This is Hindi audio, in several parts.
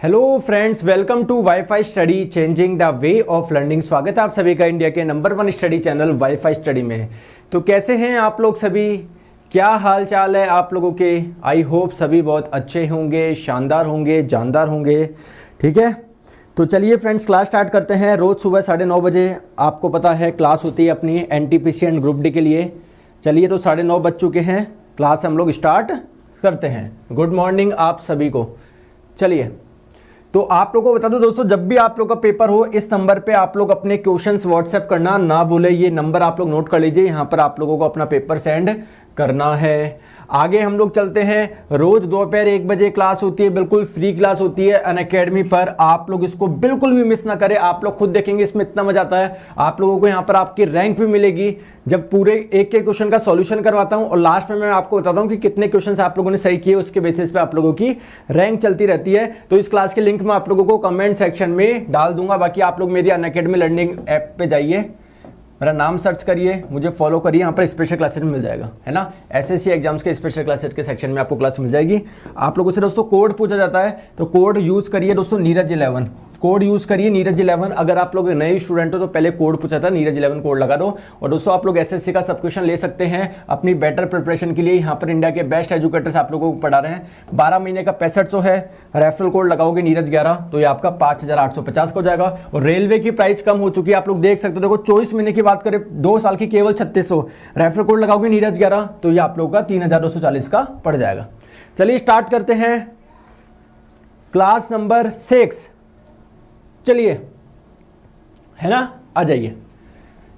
Hello friends, welcome to WiFi study changing the way of learning. स्वागत है आप सभी का इंडिया के number 1 study channel WiFi study में। तो कैसे हैं आप लोग सभी, क्या हाल चाल है आप लोगों के? आई होप सभी बहुत अच्छे होंगे, शानदार होंगे, जानदार होंगे। ठीक है, तो चलिए फ्रेंड्स क्लास स्टार्ट करते हैं। रोज़ सुबह 9:30 बजे आपको पता है क्लास होती है अपनी एनटीपीसी एंड ग्रुप डी के लिए। चलिए, तो 9:30 बज चुके हैं, क्लास हम लोग स्टार्ट करते हैं। गुड मॉर्निंग आप सभी को। चलिए, तो आप लोगों को बता दो दोस्तों, जब भी आप लोग का पेपर हो इस नंबर पे आप लोग अपने क्वेश्चंस व्हाट्सएप करना ना भूले। ये नंबर आप लोग नोट कर लीजिए, यहाँ पर आप लोगों को अपना पेपर सेंड करना है। आगे हम लोग चलते हैं। रोज दोपहर 1 बजे क्लास होती है, बिल्कुल फ्री क्लास होती है अनअकैडमी पर। आप लोग इसको बिल्कुल भी मिस ना करें। आप लोग खुद देखेंगे इसमें इतना मजा आता है। आप लोगों को यहाँ पर आपकी रैंक भी मिलेगी जब पूरे एक क्वेश्चन का सॉल्यूशन करवाता हूँ और लास्ट में मैं आपको बताता हूँ कि कितने क्वेश्चन आप लोगों ने सही किए। उसके बेसिस पे आप लोगों की रैंक चलती रहती है। तो इस क्लास के लिंक मैं आप लोगों को कमेंट सेक्शन में डाल दूंगा। बाकी आप लोग मेरी अनअकैडमी लर्निंग ऐप पे जाइए, मेरा नाम सर्च करिए, मुझे फॉलो करिए, यहाँ पर स्पेशल क्लासेस मिल जाएगा, है ना। एसएससी एग्जाम्स के स्पेशल क्लासेस के सेक्शन में आपको क्लास मिल जाएगी। आप लोगों से दोस्तों कोड पूछा जाता है, तो कोड यूज करिए दोस्तों नीरज 11। कोड यूज करिए नीरज 11। अगर आप लोग नए स्टूडेंट हो तो पहले कोड पूछा था, नीरज 11 कोड लगा दो। और दोस्तों आप लोग एसएससी का सब्सक्रिप्शन ले सकते हैं अपनी बेटर प्रिपरेशन के लिए। यहाँ पर इंडिया के बेस्ट एजुकेटर्स आप लोगों को पढ़ा रहे हैं। 12 महीने का 6500 है। रेफरल कोड लगाओगे नीरज 11 तो ये आपका 5850 का हो जाएगा। और रेलवे की प्राइस कम हो चुकी है, आप लोग देख सकते हो। देखो 24 महीने की बात करें, 2 साल की केवल 3600। रेफरल कोड लगाओगे नीरज 11 तो ये आप लोगों का 3240 का पड़ जाएगा। चलिए स्टार्ट करते हैं क्लास नंबर 6। चलिए, है ना, आ जाइए।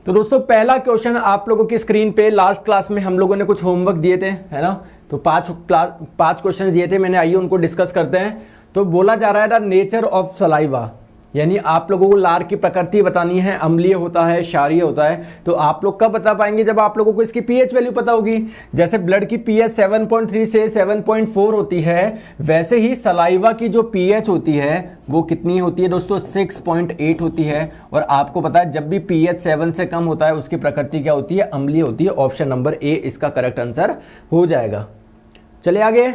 तो दोस्तों पहला क्वेश्चन आप लोगों की स्क्रीन पे, लास्ट क्लास में हम लोगों ने कुछ होमवर्क दिए थे, है ना। तो 5 क्वेश्चन दिए थे मैंने, आइए उनको डिस्कस करते हैं। तो बोला जा रहा है द नेचर ऑफ सलाइवा, यानी आप लोगों को लार की प्रकृति बतानी है। अम्लीय होता है, क्षारीय होता है। तो आप लोग कब बता पाएंगे? जब आप लोगों को इसकी पीएच वैल्यू पता होगी। जैसे ब्लड की पीएच 7.3 से 7.4 होती है, वैसे ही सलाइवा की जो पीएच होती है वो कितनी होती है दोस्तों? 6.8 होती है। और आपको पता है जब भी पीएच 7 से कम होता है उसकी प्रकृति क्या होती है? अम्लीय होती है। ऑप्शन नंबर ए इसका करेक्ट आंसर हो जाएगा। चलिए आगे।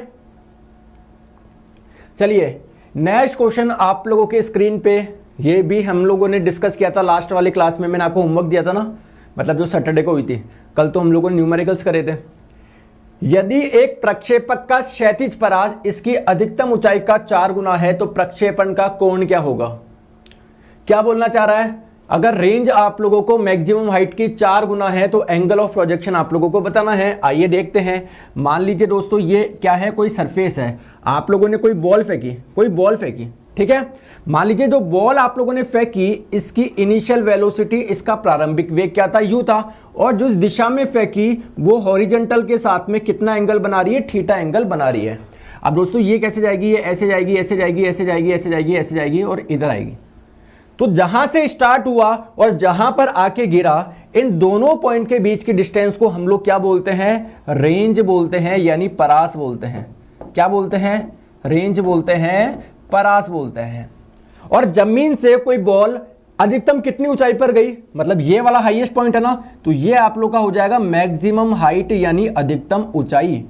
चलिए नेक्स्ट क्वेश्चन आप लोगों के स्क्रीन पे, ये भी हम लोगों ने डिस्कस किया था लास्ट वाली क्लास में। मैंने आपको होमवर्क दिया था ना, मतलब जो सैटरडे को हुई थी। कल तो हम लोगों ने न्यूमेरिकल्स करे थे। यदि एक प्रक्षेपक का क्षैतिज परास इसकी अधिकतम ऊंचाई का 4 गुना है तो प्रक्षेपण का कोण क्या होगा? क्या बोलना चाह रहा है? अगर रेंज आप लोगों को मैक्सिमम हाइट की 4 गुना है तो एंगल ऑफ प्रोजेक्शन आप लोगों को बताना है। आइए देखते हैं। मान लीजिए दोस्तों ये क्या है? कोई सरफेस है। आप लोगों ने कोई बॉल फेंकी, ठीक है। मान लीजिए जो बॉल आप लोगों ने फेंकी, इसकी इनिशियल वेलोसिटी, इसका प्रारंभिक वेग क्या था? यू था। और जिस दिशा में फेंकी वो हॉरिजॉन्टल के साथ में कितना एंगल बना रही है? थीटा एंगल बना रही है। अब दोस्तों ये कैसे जाएगी? ये ऐसे जाएगी, ऐसे जाएगी, ऐसे जाएगी, ऐसे जाएगी, ऐसे जाएगी और इधर आएगी। तो जहां से स्टार्ट हुआ और जहां पर आके गिरा, इन दोनों पॉइंट के बीच की डिस्टेंस को हम लोग क्या बोलते हैं? रेंज बोलते हैं, यानी परास बोलते हैं। क्या बोलते हैं? रेंज बोलते हैं, परास बोलते हैं। और जमीन से कोई बॉल अधिकतम कितनी ऊंचाई पर गई, मतलब ये वाला हाईएस्ट पॉइंट है ना, तो ये आप लोग का हो जाएगा मैक्सिमम हाइट, यानी अधिकतम ऊंचाई।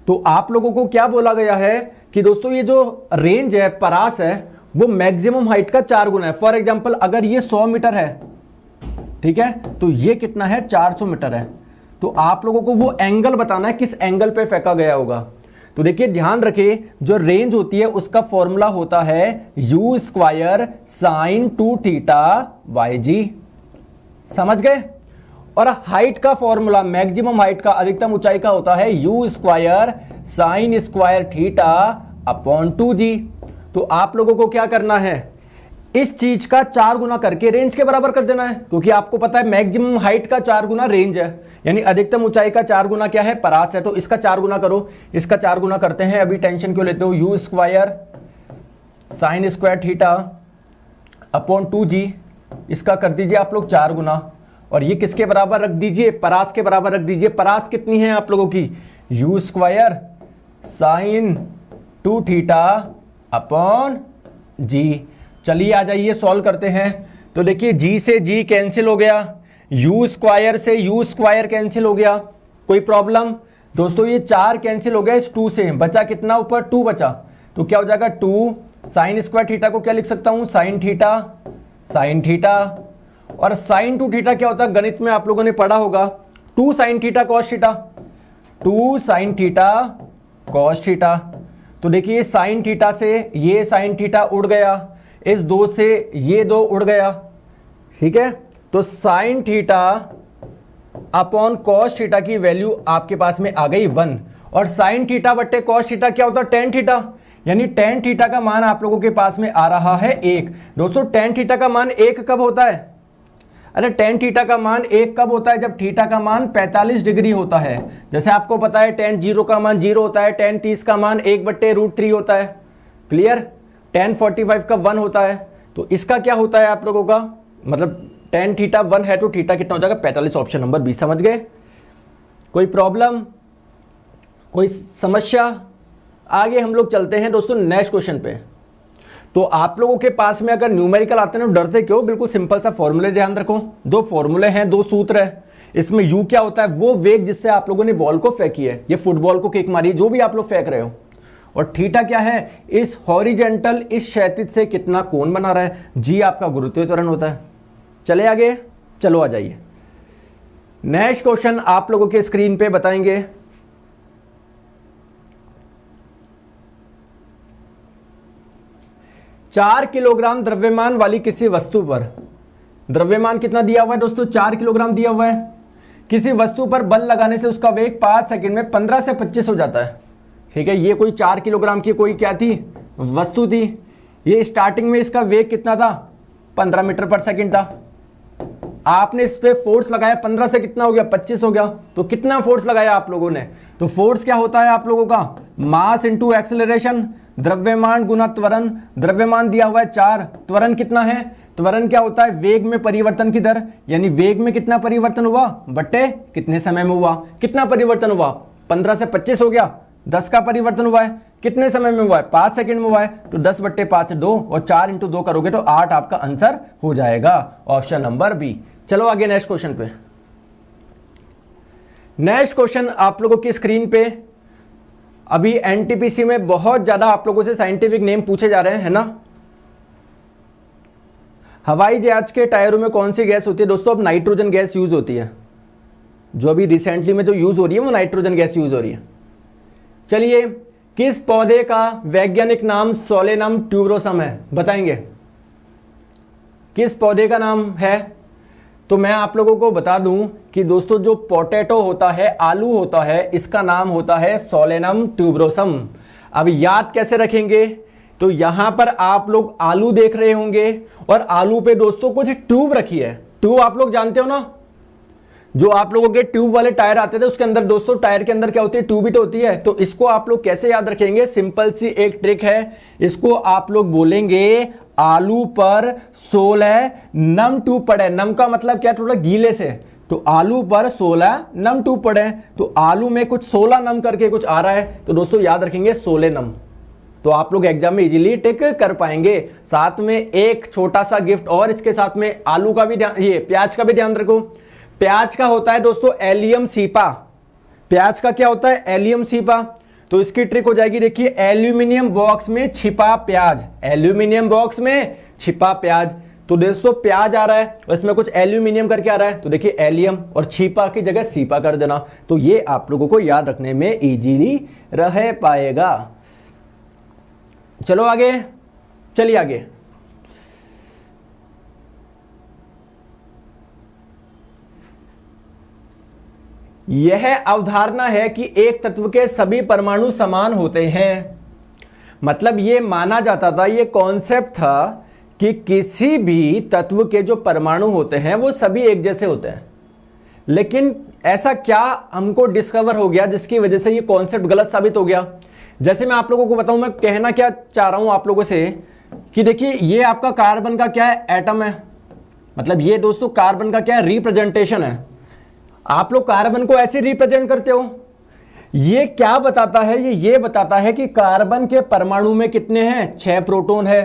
तो आप लोगों को क्या बोला गया है कि दोस्तों ये जो रेंज है, परास है, वो मैक्सिमम हाइट का 4 गुना है। फॉर एग्जांपल अगर ये 100 मीटर है, ठीक है, तो ये कितना है? 400 मीटर है। तो आप लोगों को वो एंगल बताना है, किस एंगल पे फेंका गया होगा। तो देखिए ध्यान रखिए, जो रेंज होती है उसका फॉर्मूला होता है u² sin 2 थीटा yg। समझ गए? और हाइट का फॉर्मूला, मैक्सिमम हाइट का, अधिकतम ऊंचाई का होता है u² sin² theta upon 2g। तो आप लोगों को क्या करना है? इस चीज का 4 गुना करके रेंज के बराबर कर देना है, क्योंकि आपको पता है मैक्सिमम हाइट का 4 गुना रेंज है, यानी अधिकतम ऊंचाई का 4 गुना क्या है? परास है। तो इसका 4 गुना करो। इसका 4 गुना करते हैं, अभी टेंशन क्यों लेते हो? u² sin² theta upon 2g, इसका कर दीजिए आप लोग 4 गुना। और ये किसके बराबर रख दीजिए? परास के बराबर रख दीजिए। परास कितनी है आप लोगों की? u² sin 2 theta upon g। चलिए आ जाइए सॉल्व करते हैं। तो देखिए g से g कैंसिल हो गया, u² से u² कैंसिल हो गया। कोई प्रॉब्लम? दोस्तों ये 4 कैंसिल हो गया इस 2 से, बचा कितना ऊपर? 2 बचा। तो क्या हो जाएगा? 2 साइन स्क्वायर थीटा को क्या लिख सकता हूं, साइन थीटा, साइन थीटा। और साइन टू थीटा क्या होता है, गणित में आप लोगों ने पढ़ा होगा, 2 sine theta cos theta, 2 sine theta cos theta. तो देखिए साइन थीटा से ये साइन थीटा उड़ गया, इस 2 से ये 2 उड़ गया, ठीक है। तो sine theta upon cos theta की वैल्यू आपके पास में आ गई 1। और साइन थीटा बट्टे कॉस थीटा क्या होता है, टेन थीटा, यानी टेन थीटा का मान आप लोगों के पास में आ रहा है 1। दोस्तों टेन थीटा का मान 1 कब होता है, अरे टेन थीटा का मान 1 कब होता है, जब थीटा का मान 45 डिग्री होता है। जैसे आपको पता है टेन 0 का मान 0 होता है, टेन 30 का मान 1/√3 होता है, क्लियर। टेन 45 का 1 होता है, तो इसका क्या होता है आप लोगों का, मतलब टेन थीटा 1 है तो थीटा कितना हो जाएगा 45, ऑप्शन नंबर बी। समझ गए, कोई प्रॉब्लम, कोई समस्या? आगे हम लोग चलते हैं दोस्तों नेक्स्ट क्वेश्चन पे। तो आप लोगों के पास में अगर न्यूमेरिकल आते हैं तो डरते क्यों, बिल्कुल सिंपल सा फॉर्मूले ध्यान रखो, 2 फॉर्मूले हैं, 2 सूत्र है। इसमें यू क्या होता है, वो वेग जिससे आप लोगों ने बॉल को फेंकी है, ये फुटबॉल को किक मारी, जो भी आप लोग फेंक रहे हो। और थीटा क्या है, इस हॉरिजेंटल, इस क्षैतिज से कितना कोण बना रहा है। जी आपका गुरुत्वीय त्वरण होता है। चले आगे, चलो आ जाइए। नेक्स्ट क्वेश्चन आप लोगों के स्क्रीन पे बताएंगे। चार किलोग्राम द्रव्यमान वाली किसी वस्तु पर, द्रव्यमान कितना दिया हुआ है दोस्तों, 4 किलोग्राम दिया हुआ है। किसी वस्तु पर बल लगाने से उसका वेग 5 सेकंड में 15 से 25 हो जाता है, ठीक है। ये कोई 4 किलोग्राम की कोई क्या थी, वस्तु थी। ये स्टार्टिंग में इसका वेग कितना था, 15 मीटर पर सेकंड था। आपने इस पे फोर्स लगाया, 15 से कितना हो गया, 25 हो गया। तो कितना फोर्स लगाया आप लोगों ने, तो फोर्स क्या होता है आप लोगों का, मास इंटू एक्सेलरेशन, द्रव्यमान गुना त्वरण। द्रव्यमान दिया हुआ है 4, त्वरण कितना है, त्वरण क्या होता है, वेग में परिवर्तन की दर, यानी वेग में कितना परिवर्तन हुआ बट्टे कितने समय में हुआ। कितना परिवर्तन हुआ, 15 से 25 हो गया, 10 का परिवर्तन हुआ है, कितने समय में हुआ है, 5 सेकंड में हुआ है। तो 10/5 2, और 4 × 2 करोगे तो 8 आपका आंसर हो जाएगा, ऑप्शन नंबर बी। चलो आगे नेक्स्ट क्वेश्चन पे। नेक्स्ट क्वेश्चन आप लोगों की स्क्रीन पे, अभी एनटीपीसी में बहुत ज्यादा आप लोगों से साइंटिफिक नेम पूछे जा रहे हैं, है ना। हवाई जहाज के टायरों में कौन सी गैस होती है दोस्तों, अब नाइट्रोजन गैस यूज होती है। जो अभी रिसेंटली में जो यूज हो रही है वो नाइट्रोजन गैस यूज हो रही है। चलिए, किस पौधे का वैज्ञानिक नाम सोलेनम ट्यूबरोसम है, बताएंगे किस पौधे का नाम है। तो मैं आप लोगों को बता दूं कि दोस्तों जो पोटैटो होता है, आलू होता है, इसका नाम होता है सोलेनम ट्यूबरोसम। अब याद कैसे रखेंगे, तो यहां पर आप लोग आलू देख रहे होंगे और आलू पे दोस्तों कुछ ट्यूब रखी है। ट्यूब आप लोग जानते हो ना, जो आप लोगों के ट्यूब वाले टायर आते थे उसके अंदर दोस्तों टायर के अंदर क्या होती है, ट्यूब ही तो होती है। तो इसको आप लोग कैसे याद रखेंगे, सिंपल सी एक ट्रिक है। इसको आप लोग बोलेंगे आलू पर 16 नम ट्यूब पड़े। नम का मतलब क्या, थोड़ा गीले से। तो आलू पर 16 नम ट्यूब पड़े, तो आलू में कुछ 16 नम करके कुछ आ रहा है, तो दोस्तों याद रखेंगे 16 नम। तो आप लोग एग्जाम में इजीली टिक कर पाएंगे। साथ में एक छोटा सा गिफ्ट और इसके साथ में, आलू का भी ध्यान, ये प्याज का भी ध्यान रखो। प्याज का होता है दोस्तों एलियम सीपा। प्याज का क्या होता है, एलियम सीपा। तो इसकी ट्रिक हो जाएगी, देखिए एल्यूमिनियम बॉक्स में छिपा प्याज, एल्यूमिनियम बॉक्स में छिपा प्याज। तो दोस्तों प्याज आ रहा है और इसमें कुछ एल्यूमिनियम करके आ रहा है, तो देखिए एलियम, और छिपा की जगह सीपा कर देना। तो ये आप लोगों को याद रखने में इजीली रह पाएगा। चलो आगे, चलिए आगे। यह अवधारणा है कि एक तत्व के सभी परमाणु समान होते हैं। मतलब ये माना जाता था, ये कॉन्सेप्ट था कि किसी भी तत्व के जो परमाणु होते हैं वो सभी एक जैसे होते हैं। लेकिन ऐसा क्या हमको डिस्कवर हो गया जिसकी वजह से ये कॉन्सेप्ट गलत साबित हो गया। जैसे मैं आप लोगों को बताऊं, मैं कहना क्या चाह रहा हूं आप लोगों से कि देखिए ये आपका कार्बन का क्या है, एटम है। मतलब ये दोस्तों कार्बन का क्या है, रिप्रेजेंटेशन है। आप लोग कार्बन को ऐसे रिप्रेजेंट करते हो। ये क्या बताता है, ये बताता है कि कार्बन के परमाणु में कितने हैं, 6 प्रोटॉन है।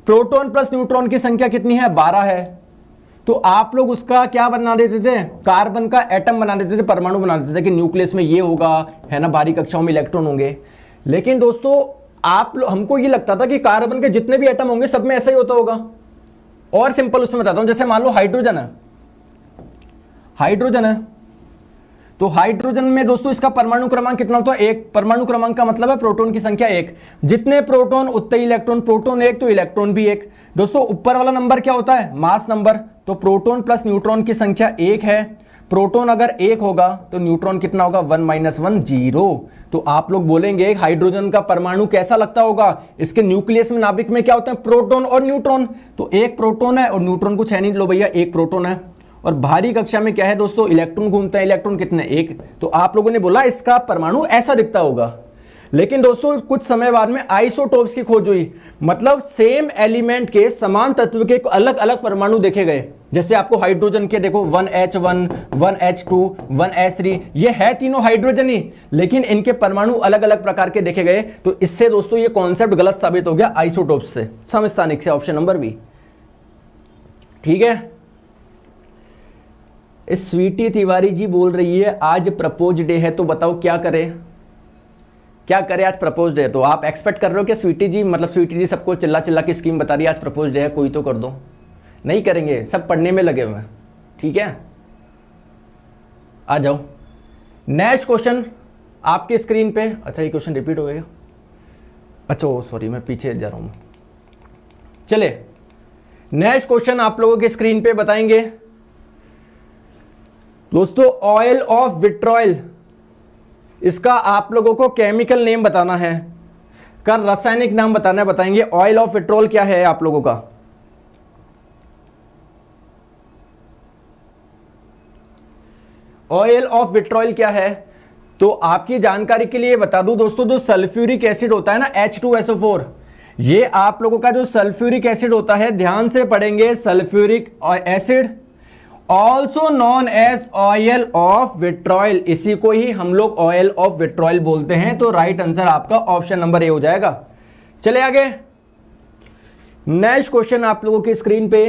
प्रोटॉन प्लस न्यूट्रॉन की संख्या कितनी है, 12 है। तो आप लोग उसका क्या बना देते थे, कार्बन का एटम बना देते थे, परमाणु बना देते थे कि न्यूक्लियस में ये होगा, है ना, बाहरी कक्षाओं में इलेक्ट्रॉन होंगे। लेकिन दोस्तों हमको ये लगता था कि कार्बन के जितने भी एटम होंगे सब में ऐसा ही होता होगा। और सिंपल उसमें बताता हूं, जैसे मान लो हाइड्रोजन है, हाइड्रोजन है, तो हाइड्रोजन में दोस्तों इसका परमाणु क्रमांक कितना होता है? एक। परमाणु क्रमांक का मतलब है प्रोटॉन की संख्या एक। जितने प्रोटॉन उतने इलेक्ट्रॉन, प्रोटॉन एक तो इलेक्ट्रॉन भी एक। दोस्तों ऊपर वाला नंबर क्या होता है? Mass number. तो प्रोटॉन प्लस न्यूट्रॉन की संख्या एक है। प्रोटॉन अगर एक होगा तो न्यूट्रॉन कितना होगा? 1 - 1 0। तो आप लोग बोलेंगे हाइड्रोजन का परमाणु कैसा लगता होगा? इसके न्यूक्लियस में, नाभिक में क्या होते हैं? प्रोटॉन और न्यूट्रॉन। तो एक प्रोटॉन है और न्यूट्रॉन कुछ है नहीं, लो भैया एक प्रोटॉन है। और भारी कक्षा में क्या है दोस्तों? इलेक्ट्रॉन घूमते हैं। इलेक्ट्रॉन कितने? एक। तो आप लोगों ने बोला इसका परमाणु ऐसा दिखता होगा। लेकिन दोस्तों कुछ समय बाद में आइसोटोप्स की खोज हुई, मतलब सेम एलिमेंट के, समान तत्व के अलग अलग परमाणु देखे गए। जैसे आपको हाइड्रोजन के देखो 1H1, 1H2, 1H3, ये है तीनों हाइड्रोजन ही, लेकिन इनके परमाणु अलग अलग प्रकार के देखे गए। तो इससे दोस्तों ये कॉन्सेप्ट गलत साबित हो गया आइसोटोप्स से, समस्थानिक से। ऑप्शन नंबर बी ठीक है। स्वीटी तिवारी जी बोल रही है आज प्रपोज डे है, तो बताओ क्या करें? क्या करें? आज प्रपोज डे है तो आप एक्सपेक्ट कर रहे हो कि स्वीटी जी, मतलब स्वीटी जी सबको चिल्ला चिल्ला की स्कीम बता रही है आज प्रपोज डे है, कोई तो कर दो। नहीं करेंगे, सब पढ़ने में लगे हुए हैं। ठीक है, आ जाओ। नेक्स्ट क्वेश्चन आपके स्क्रीन पे। अच्छा ये क्वेश्चन रिपीट हो गया। अच्छा सॉरी, मैं पीछे जा रहा हूं। चले नेक्स्ट क्वेश्चन आप लोगों के स्क्रीन पे बताएंगे दोस्तों। ऑयल ऑफ विट्रॉयल, इसका आप लोगों को केमिकल नेम बताना है, का रासायनिक नाम बताना है। बताएंगे ऑयल ऑफ विट्रॉल क्या है आप लोगों का? ऑयल ऑफ विट्रॉयल क्या है? तो आपकी जानकारी के लिए बता दूं दोस्तों, जो सल्फ्यूरिक एसिड होता है ना H2SO4, ये आप लोगों का जो सल्फ्यूरिक एसिड होता है, ध्यान से पढ़ेंगे, sulphuric acid also known as oil of vitriol, इसी को ही हम लोग ऑयल ऑफ विट्रॉयल बोलते हैं। तो राइट आंसर आपका ऑप्शन नंबर ए हो जाएगा। चले आगे। नेक्स्ट क्वेश्चन आप लोगों की स्क्रीन पे।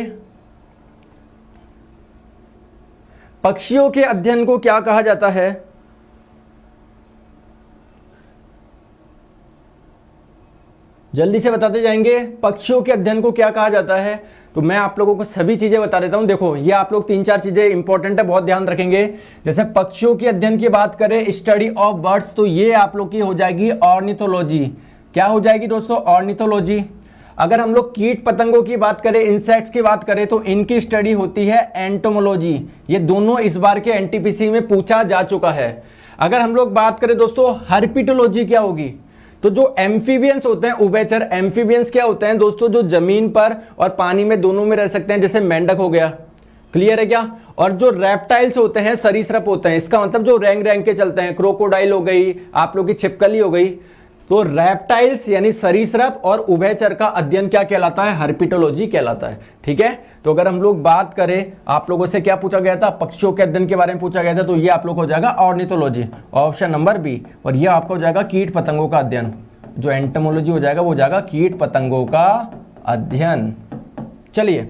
पक्षियों के अध्ययन को क्या कहा जाता है? जल्दी से बताते जाएंगे, पक्षियों के अध्ययन को क्या कहा जाता है? तो मैं आप लोगों को सभी चीजें बता देता हूं। देखो ये आप लोग 3-4 चीजें इंपॉर्टेंट है, बहुत ध्यान रखेंगे। जैसे पक्षियों के अध्ययन की बात करें, स्टडी ऑफ बर्ड्स, तो ये आप लोग की हो जाएगी ऑर्निथोलॉजी। क्या हो जाएगी दोस्तों? ऑर्निथोलॉजी। अगर हम लोग कीट पतंगों की बात करें, इंसेक्ट्स की बात करें, तो इनकी स्टडी होती है एंटोमोलॉजी। ये दोनों इस बार के एनटीपीसी में पूछा जा चुका है। अगर हम लोग बात करें दोस्तों हर्पिटोलॉजी, क्या होगी? तो जो एम्फीबियंस होते हैं, उभयचर एम्फीबियंस क्या होते हैं दोस्तों? जो जमीन पर और पानी में दोनों में रह सकते हैं, जैसे मेंढक हो गया। क्लियर है क्या? और जो रेप्टाइल्स होते हैं, सरीसृप होते हैं, इसका मतलब जो रेंग रेंग के चलते हैं, क्रोकोडाइल हो गई, आप लोग की छिपकली हो गई। तो रेप्टाइल्स यानी सरीसृप और उभयचर का अध्ययन क्या कहलाता है? हर्पिटोलॉजी कहलाता है। ठीक है, तो अगर हम लोग बात करें, आप लोगों से क्या पूछा गया था? पक्षियों के अध्ययन के बारे में पूछा गया था, तो ये आप लोग हो जाएगा ऑर्निथोलॉजी, ऑप्शन नंबर बी। और ये आपका हो जाएगा कीट पतंगों का अध्ययन। जो एंटोमोलॉजी हो जाएगा वो हो जाएगा कीट पतंगों का अध्ययन। चलिए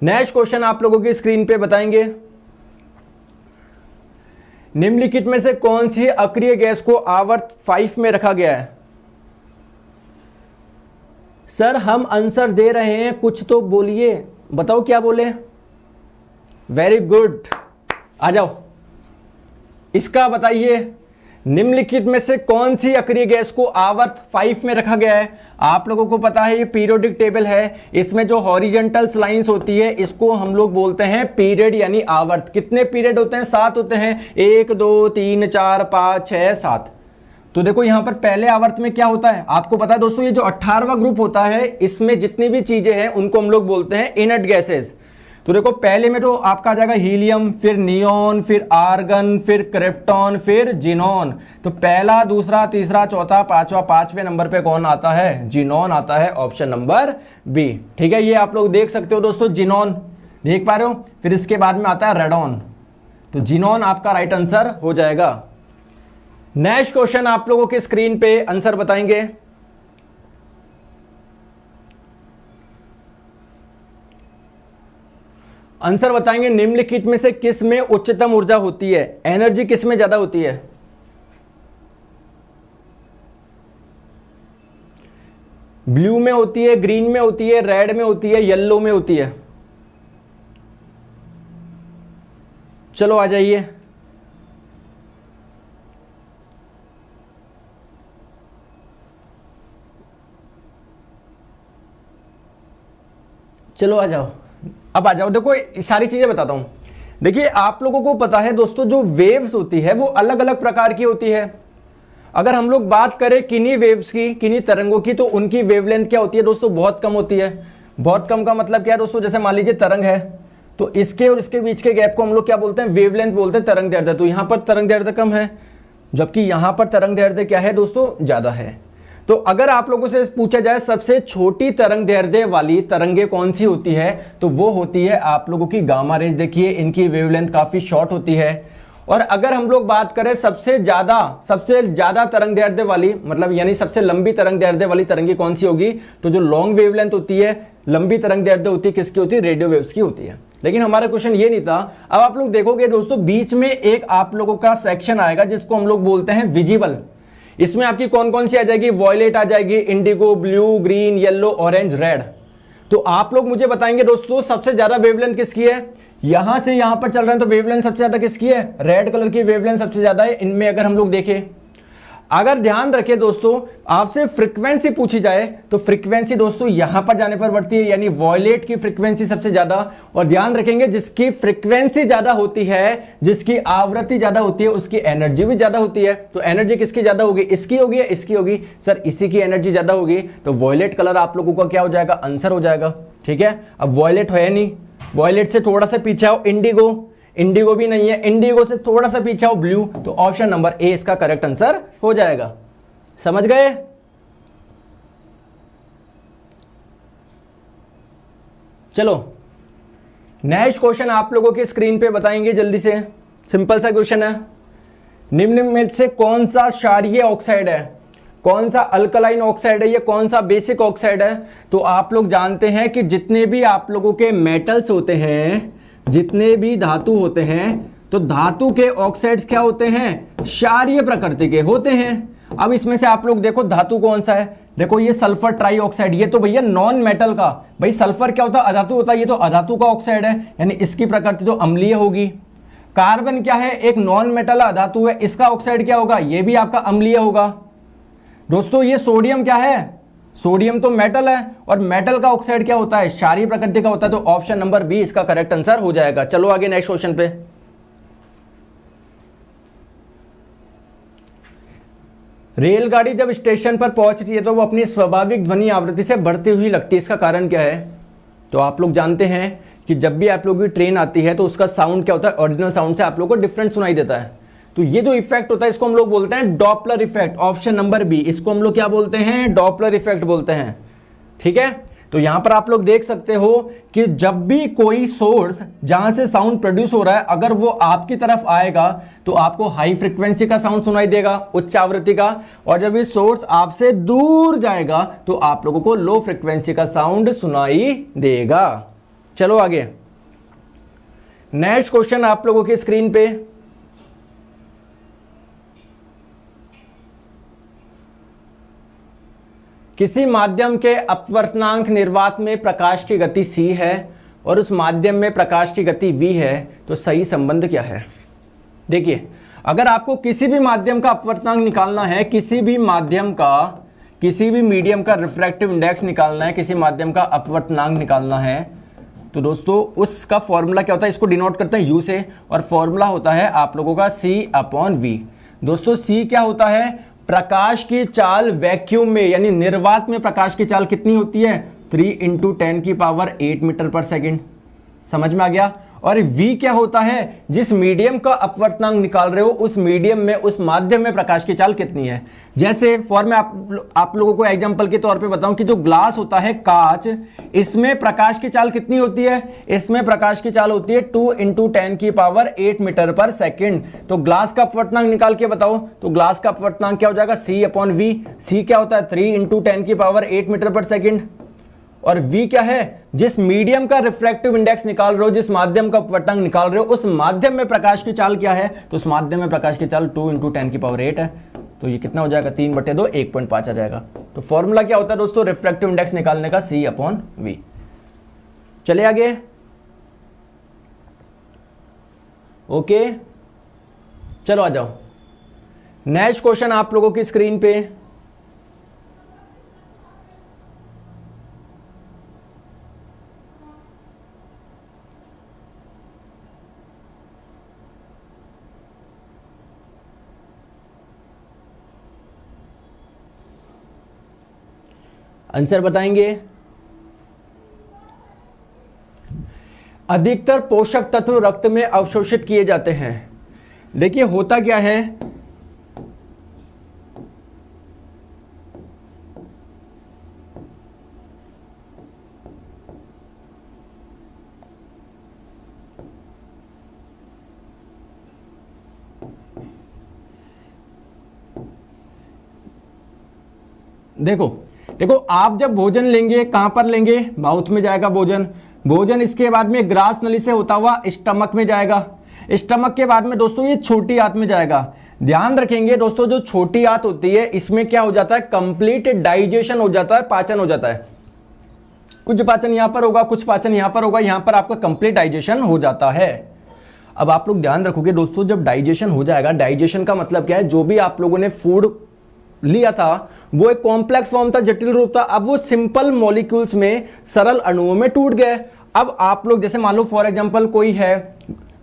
नेक्स्ट क्वेश्चन आप लोगों की स्क्रीन पे बताएंगे। निम्नलिखित में से कौन सी अक्रिय गैस को आवर्त 5 में रखा गया है? सर हम आंसर दे रहे हैं, कुछ तो बोलिए, बताओ क्या बोले? वेरी गुड, आ जाओ। इसका बताइए, निम्नलिखित में से कौन सी अक्रिय गैस को आवर्त 5 में रखा गया है? आप लोगों को पता है ये पीरियोडिक टेबल है, इसमें जो हॉरिजॉन्टल लाइंस होती है इसको हम लोग बोलते हैं पीरियड यानी आवर्त। कितने पीरियड होते हैं? 7 होते हैं, 1 2 3 4 5 6 7। तो देखो यहां पर पहले आवर्त में क्या होता है आपको पता है दोस्तों, ये जो 18वां ग्रुप होता है इसमें जितनी भी चीजें हैं उनको हम लोग बोलते हैं इनर्ट गैसेस। तो देखो पहले में तो आपका आ जाएगा हीलियम, फिर नियोन, फिर आर्गन, फिर क्रिप्टॉन, फिर जिनॉन। तो पहला, दूसरा, तीसरा, चौथा, पांचवा, 5वें नंबर पे कौन आता है? जिनॉन आता है, ऑप्शन नंबर बी। ठीक है, ये आप लोग देख सकते हो दोस्तों, जिनॉन देख पा रहे हो। फिर इसके बाद में आता है रेडॉन, तो जिनॉन आपका राइट आंसर हो जाएगा। नेक्स्ट क्वेश्चन आप लोगों के स्क्रीन पे आंसर बताएंगे। आंसर बताएंगे, निम्नलिखित में से किस में उच्चतम ऊर्जा होती है? एनर्जी किस में ज्यादा होती है? ब्लू में होती है, ग्रीन में होती है, रेड में होती है, येलो में होती है? चलो आ जाइए। चलो आ जाओ, अब आ जाओ। देखो सारी चीजें बताता हूं। देखिए आप लोगों को पता है दोस्तों, जो वेव्स होती है वो अलग अलग प्रकार की होती है। अगर हम लोग बात करें किन्हीं वेव्स की, किन्हीं तरंगों की, तो उनकी वेवलेंथ क्या होती है दोस्तों? बहुत कम होती है। बहुत कम का मतलब क्या है दोस्तों? जैसे मान लीजिए तरंग है, तो इसके और इसके बीच के गैप को हम लोग क्या बोलते हैं? वेवलेंथ बोलते हैं, तरंग दैर्ध्य। तो यहां पर तरंग दैर्ध्य कम है, जबकि यहां पर तरंग दैर्ध्य क्या है दोस्तों? ज्यादा है। तो अगर आप लोगों से पूछा जाए सबसे छोटी तरंग दैर्ध्य वाली तरंगे कौन सी होती है, तो वो होती है आप लोगों की गामा रेज। देखिए इनकी वेवलेंथ काफी शॉर्ट होती है। और अगर हम लोग बात करें सबसे ज्यादा तरंग दैर्ध्य वाली, मतलब यानी सबसे लंबी तरंग दैर्ध्य वाली तरंगी कौन सी होगी, तो जो लॉन्ग वेवलेंथ होती है, लंबी तरंग दैर्ध्य होती है, किसकी होती है? रेडियो वेव्स की होती है। लेकिन हमारा क्वेश्चन ये नहीं था। अब आप लोग देखोगे दोस्तों, बीच में एक आप लोगों का सेक्शन आएगा जिसको हम लोग बोलते हैं विजिबल। इसमें आपकी कौन कौन सी आ जाएगी? वॉयलेट आ जाएगी, Indigo, blue, green, yellow, orange, red. तो आप लोग मुझे बताएंगे दोस्तों सबसे ज्यादा वेवलेंथ किसकी है? यहां से यहां पर चल रहे हैं तो वेवलेंथ सबसे ज्यादा किसकी है? रेड कलर की वेवलेंथ सबसे ज्यादा है इनमें। अगर हम लोग देखें, अगर ध्यान रखें दोस्तों, आपसे फ्रीक्वेंसी पूछी जाए तो फ्रीक्वेंसी दोस्तों यहां पर जाने पर बढ़ती है, यानी वॉयलेट की फ्रीक्वेंसी सबसे ज्यादा। और ध्यान रखेंगे जिसकी फ्रीक्वेंसी ज्यादा होती है, जिसकी आवृत्ति ज्यादा होती है, उसकी एनर्जी भी ज्यादा होती है। तो एनर्जी किसकी ज्यादा होगी? इसकी होगी या इसकी होगी? सर इसी की एनर्जी ज्यादा होगी। तो वॉयलेट कलर आप लोगों का क्या हो जाएगा? आंसर हो जाएगा। ठीक है, अब वॉयलेट है नहीं, वॉयलेट से थोड़ा सा पीछे आओ इंडिगो, इंडिगो भी नहीं है, इंडिगो से थोड़ा सा पीछे आओ ब्लू। तो ऑप्शन नंबर ए इसका करेक्ट आंसर हो जाएगा। समझ गए? चलो नेक्स्ट क्वेश्चन आप लोगों की स्क्रीन पे बताएंगे जल्दी से। सिंपल सा क्वेश्चन है, निम्न में से कौन सा क्षारीय ऑक्साइड है, कौन सा अल्कलाइन ऑक्साइड है, ये कौन सा बेसिक ऑक्साइड है? तो आप लोग जानते हैं कि जितने भी आप लोगों के मेटल्स होते हैं, जितने भी धातु होते हैं, तो धातु के ऑक्साइड्स क्या होते हैं? क्षारीय प्रकृति के होते हैं। अब इसमें से आप लोग देखो धातु कौन सा है। देखो ये सल्फर ट्राइऑक्साइड, ये तो भैया नॉन मेटल का, भाई सल्फर क्या होता है? अधातु होता है, ये तो अधातु का ऑक्साइड है, यानी इसकी प्रकृति तो अम्लीय होगी। कार्बन क्या है? एक नॉन मेटल अधातु है, इसका ऑक्साइड क्या होगा? ये भी आपका अम्लीय होगा। दोस्तों ये सोडियम क्या है? सोडियम तो मेटल है, और मेटल का ऑक्साइड क्या होता है? क्षारीय प्रकृति का होता है। तो ऑप्शन नंबर बी इसका करेक्ट आंसर हो जाएगा। चलो आगे नेक्स्ट क्वेश्चन पे। रेलगाड़ी जब स्टेशन पर पहुंचती है तो वो अपनी स्वाभाविक ध्वनि आवृत्ति से बढ़ती हुई लगती है, इसका कारण क्या है? तो आप लोग जानते हैं कि जब भी आप लोगों की ट्रेन आती है तो उसका साउंड क्या होता है? ओरिजिनल साउंड से आप लोगों को डिफरेंट सुनाई देता है। तो ये जो इफेक्ट होता है इसको हम लोग बोलते हैं Doppler effect. Option number B, इसको हम लोग क्या बोलते हैं? डॉपलर इफेक्ट बोलते हैं। ठीक है, तो यहां पर आप लोग देख सकते हो कि जब भी कोई सोर्स जहां से साउंड प्रोड्यूस हो रहा है, अगर वो आपकी तरफ आएगा तो आपको हाई फ्रीक्वेंसी का साउंड सुनाई देगा, उच्च आवृत्ति का। और जब ये सोर्स आपसे दूर जाएगा तो आप लोगों को लो फ्रीक्वेंसी का साउंड सुनाई देगा। चलो आगे नेक्स्ट क्वेश्चन आप लोगों की स्क्रीन पे। किसी माध्यम के अपवर्तनांक निर्वात में प्रकाश की गति c है और उस माध्यम में प्रकाश की गति v है, तो सही संबंध क्या है? देखिए अगर आपको किसी भी माध्यम का अपवर्तनांक निकालना है, किसी भी माध्यम का, किसी भी मीडियम का रिफ्रैक्टिव इंडेक्स निकालना है, किसी माध्यम का अपवर्तनांक निकालना है, तो दोस्तों उसका फॉर्मूला क्या होता है? इसको डिनोट करते हैं u से, और फॉर्मूला होता है आप लोगों का c/v। दोस्तों c क्या होता है? प्रकाश की चाल वैक्यूम में, यानी निर्वात में प्रकाश की चाल कितनी होती है? 3 × 10⁸ मीटर पर सेकेंड। समझ में आ गया? और v क्या होता है? जिस मीडियम का अपवर्तनांक निकाल रहे हो उस मीडियम में, उस माध्यम में प्रकाश की चाल कितनी है। जैसे फॉर में आप लोगों को एग्जांपल के तौर पे बताऊं कि जो ग्लास होता है, कांच, इसमें प्रकाश की चाल कितनी होती है? इसमें प्रकाश की चाल होती है 2 × 10⁸ मीटर पर सेकेंड। तो ग्लास का अपवर्तनांक निकाल के बताओ, तो ग्लास का अपवर्तनांक क्या हो जाएगा? c/v। c क्या होता है? 3 × 10⁸ मीटर पर सेकेंड। और v क्या है? जिस मीडियम का रिफ्रैक्टिव इंडेक्स निकाल रहे हो, जिस माध्यम का अपवर्तनांक निकाल रहे हो, उस माध्यम में प्रकाश की चाल क्या है? तो उस माध्यम में प्रकाश की चाल 2 × 10⁸ है। तो ये कितना हो जाएगा 3/2 1.5 आ जाएगा। तो फॉर्मूला क्या होता है दोस्तों रिफ्रैक्टिव इंडेक्स निकालने का C/V। चले आगे। ओके चलो आ जाओ नेक्स्ट क्वेश्चन आप लोगों की स्क्रीन पे। आंसर बताएंगे। अधिकतर पोषक तत्व रक्त में अवशोषित किए जाते हैं। देखिए होता क्या है, देखो आप जब भोजन लेंगे कहां पर लेंगे, माउथ में जाएगा भोजन इसके बाद में ग्रास नली से होता हुआ स्टमक में जाएगा, स्टमक के बाद में दोस्तों ये छोटी आंत में जाएगा। ध्यान रखेंगे दोस्तों जो छोटी आंत होती है इसमें क्या हो जाता है कंप्लीट डाइजेशन हो जाता है, पाचन हो जाता है। कुछ पाचन यहां पर होगा, कुछ पाचन यहां पर होगा, यहां पर आपका कंप्लीट डाइजेशन हो जाता है। अब आप लोग ध्यान रखोगे दोस्तों जब डाइजेशन हो जाएगा, डाइजेशन का मतलब क्या है, जो भी आप लोगों ने फूड लिया था वो एक कॉम्प्लेक्स फॉर्म था, जटिल रूप था, अब वो सिंपल मॉलिक्यूल्स में सरल अणुओं में टूट गए। अब आप लोग जैसे मान लो फॉर एग्जांपल कोई है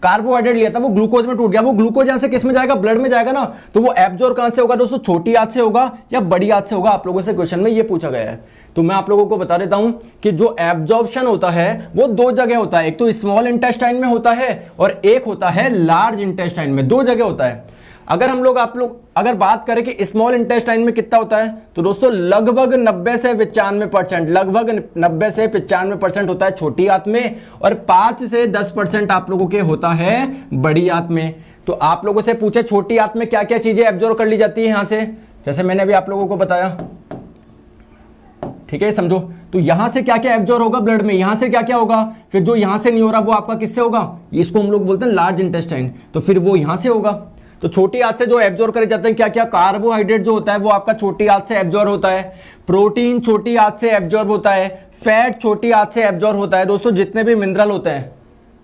कार्बोहाइड्रेट लिया था वो ग्लूकोज में टूट गया, वो ग्लूकोज यहां से किस में जाएगा, ब्लड में जाएगा ना, तो वो एब्जॉर्ब कहां से होगा दोस्तों, छोटी आंत से होगा या बड़ी आंत से होगा, आप लोगों से क्वेश्चन में ये पूछा गया है। तो मैं आप लोगों को बता देता हूं कि जो एब्जॉर्प्शन होता है वो दो जगह होता है, एक तो स्मॉल इंटेस्टाइन में होता है और एक होता है लार्ज इंटेस्टाइन में, दो जगह होता है। अगर हम लोग आप लोग अगर बात करें कि स्मॉल इंटेस्टाइन में कितना होता है, तो दोस्तों लगभग 90 से 95%, लगभग 90 से 95% होता है छोटी आंत में और 5 से 10% आप लोगों के होता है बड़ी आंत में। तो आप लोगों से पूछे छोटी आंत में क्या क्या चीजें एब्जॉर्ब कर ली जाती है यहां से, जैसे मैंने अभी आप लोगों को बताया, ठीक है समझो। तो यहां से क्या क्या एब्जॉर्ब होगा ब्लड में, यहां से क्या क्या होगा, फिर जो यहां से नहीं हो रहा वो आपका किससे होगा, इसको हम लोग बोलते हैं लार्ज इंटेस्टाइन, तो फिर वो यहां से होगा। तो छोटी आंत से जो एब्जॉर्ब करे जाते हैं क्या क्या, कार्बोहाइड्रेट जो होता है वो आपका छोटी आंत से एब्जॉर्ब होता है, प्रोटीन छोटी आंत से एब्जॉर्ब होता है, फैट छोटी आंत से एब्जॉर्ब होता है। दोस्तों जितने भी मिनरल होते हैं,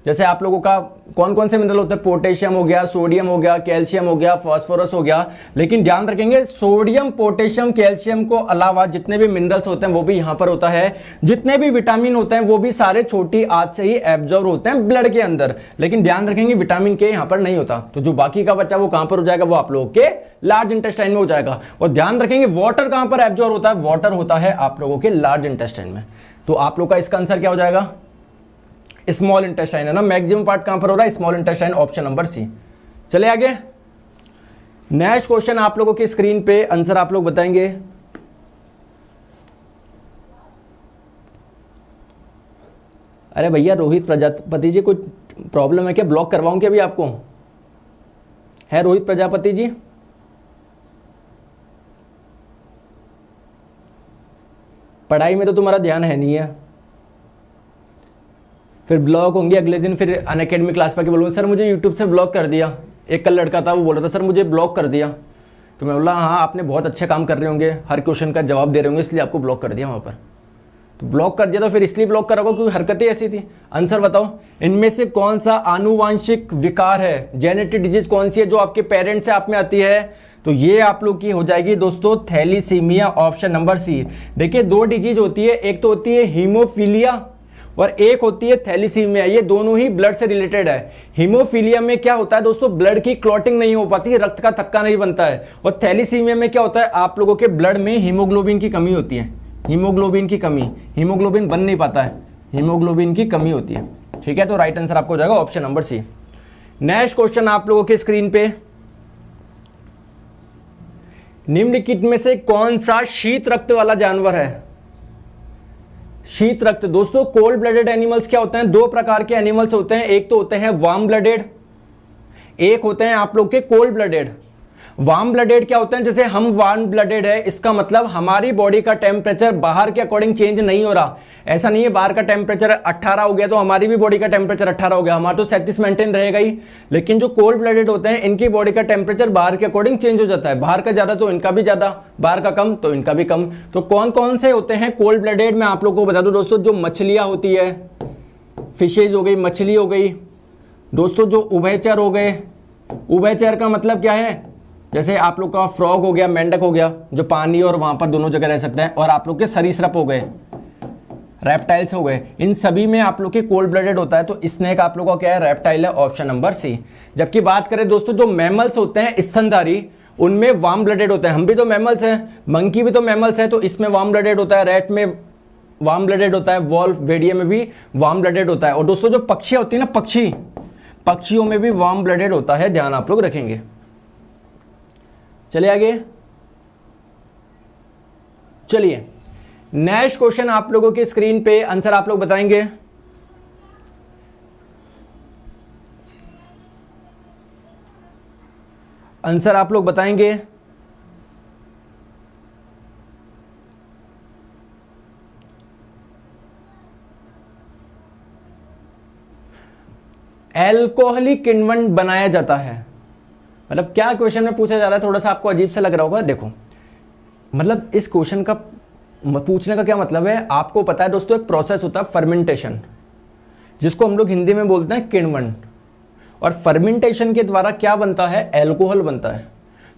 जैसे आप लोगों का कौन कौन से मिनरल होते हैं, पोटेशियम हो गया, सोडियम हो गया, कैल्शियम हो गया, फास्फोरस हो गया, लेकिन ध्यान रखेंगे सोडियम पोटेशियम कैल्शियम को अलावा जितने भी मिनरल्स होते हैं वो भी यहां पर होता है, जितने भी विटामिन होते हैं वो भी सारे छोटी आंत से ही एब्जॉर्ब होते हैं ब्लड के अंदर, लेकिन ध्यान रखेंगे विटामिन के यहां पर नहीं होता। तो जो बाकी का बच्चा वो कहां पर हो जाएगा, वो आप लोगों के लार्ज इंटेस्टाइन में हो जाएगा। और ध्यान रखेंगे वाटर कहां पर एब्जॉर्ब होता है, वाटर होता है आप लोगों के लार्ज इंटेस्टाइन में। तो आप लोग का इसका आंसर क्या हो जाएगा, स्मॉल इंटेस्टाइन है ना, मैक्सिमम पार्ट कहां पर हो रहा है, small intestine, option number C. चले आगे नेक्स्ट क्वेश्चन आप लोगों की स्क्रीन पे, आंसर आप लोग बताएंगे। अरे भैया रोहित प्रजापति जी कुछ प्रॉब्लम है क्या, ब्लॉक करवाऊं क्या अभी आपको, है रोहित प्रजापति जी? पढ़ाई में तो तुम्हारा ध्यान है नहीं है, फिर ब्लॉक होंगे अगले दिन, फिर अनअकैडमी क्लास पर बोलूँगा सर मुझे यूट्यूब से ब्लॉक कर दिया। एक कल लड़का था वो बोल रहा था सर मुझे ब्लॉक कर दिया, तो मैं बोला हाँ आपने बहुत अच्छे काम कर रहे होंगे, हर क्वेश्चन का जवाब दे रहे होंगे इसलिए आपको ब्लॉक कर दिया वहाँ पर। तो ब्लॉक कर दिया तो फिर इसलिए ब्लॉक करा होगा क्योंकि हरकतें ऐसी थी। आंसर बताओ इनमें से कौन सा आनुवांशिक विकार है, जेनेटिक डिजीज कौन सी है जो आपके पेरेंट्स से आप में आती है, तो ये आप लोग की हो जाएगी दोस्तों थैलीसीमिया, ऑप्शन नंबर सी। देखिए दो डिजीज होती है, एक तो होती है हीमोफीलिया और एक होती है थैलीसीमिया, ये दोनों ही ब्लड से रिलेटेड है। हीमोफीलिया में क्या होता है दोस्तों, ब्लड की क्लॉटिंग नहीं हो पाती, रक्त का थक्का नहीं बनता है, और थैलीसीमिया में क्या होता है, आप लोगों के ब्लड में हीमोग्लोबिन की कमी होती है, हीमोग्लोबिन की कमी, हीमोग्लोबिन बन नहीं पाता है, हीमोग्लोबिन की कमी होती है। ठीक है, तो राइट आंसर आपको हो जाएगा option number C. Next question आप लोगों के स्क्रीन पे, निम्नलिखित में से कौन सा शीत रक्त वाला जानवर है? शीत रक्त दोस्तों कोल्ड ब्लडेड एनिमल्स क्या होते हैं, दो प्रकार के एनिमल्स होते हैं, एक तो होते हैं वार्म ब्लडेड, एक होते हैं आप लोग के कोल्ड ब्लडेड। वार्म ब्लडेड क्या होते हैं, जैसे हम वार्म ब्लडेड है, इसका मतलब हमारी बॉडी का टेम्परेचर बाहर के अकॉर्डिंग चेंज नहीं हो रहा। ऐसा नहीं है बाहर का टेम्परेचर 18 हो गया तो हमारी भी बॉडी का टेम्परेचर 18 हो गया, हमारा तो 37 मेंटेन रहेगा ही। लेकिन जो कोल्ड ब्लडेड होते हैं इनकी बॉडी का टेम्परेचर बाहर के अकॉर्डिंग चेंज हो जाता है, बाहर का ज्यादा तो इनका भी ज्यादा, बाहर का कम तो इनका भी कम। तो कौन कौन से होते हैं कोल्ड ब्लडेड, मैं आप लोगों को बता दूं दोस्तों, जो मछलियां होती है, फिशेज हो गई, मछली हो गई दोस्तों, जो उभयचर हो गए। उभयचर का मतलब क्या है, जैसे आप लोग का फ्रॉग हो गया, मेंढक हो गया, जो पानी और वहां पर दोनों जगह रह सकते हैं, और आप लोग के सरीसृप हो गए, रेप्टाइल्स हो गए, इन सभी में आप लोग के कोल्ड ब्लडेड होता है। तो स्नेक आप लोगों का क्या है, रेप्टाइल है, ऑप्शन नंबर सी। जबकि बात करें दोस्तों जो मैमल्स होते हैं स्तनधारी, उनमें वार्म ब्लडेड होते हैं। हम भी तो मैमल्स हैं, मंकी भी तो मैमल्स है, तो इसमें वार्म ब्लडेड होता है, रैट में वार्म ब्लडेड होता है, वॉल्फ भेड़िए में भी वार्म ब्लडेड होता है। और दोस्तों जो पक्षी होती है ना, पक्षियों में भी वार्म ब्लडेड होता है, ध्यान आप लोग रखेंगे। चलिए आगे, चलिए नेक्स्ट क्वेश्चन आप लोगों की स्क्रीन पे आंसर आप लोग बताएंगे। आंसर आप लोग बताएंगे। एल्कोहलिक किण्वन बनाया जाता है, मतलब क्या क्वेश्चन में पूछा जा रहा है, थोड़ा सा आपको अजीब सा लग रहा होगा। देखो मतलब इस क्वेश्चन का पूछने का क्या मतलब है, आपको पता है दोस्तों एक प्रोसेस होता है फर्मेंटेशन, जिसको हम लोग हिंदी में बोलते हैं किण्वन। और फर्मेंटेशन के द्वारा क्या बनता है, एल्कोहल बनता है।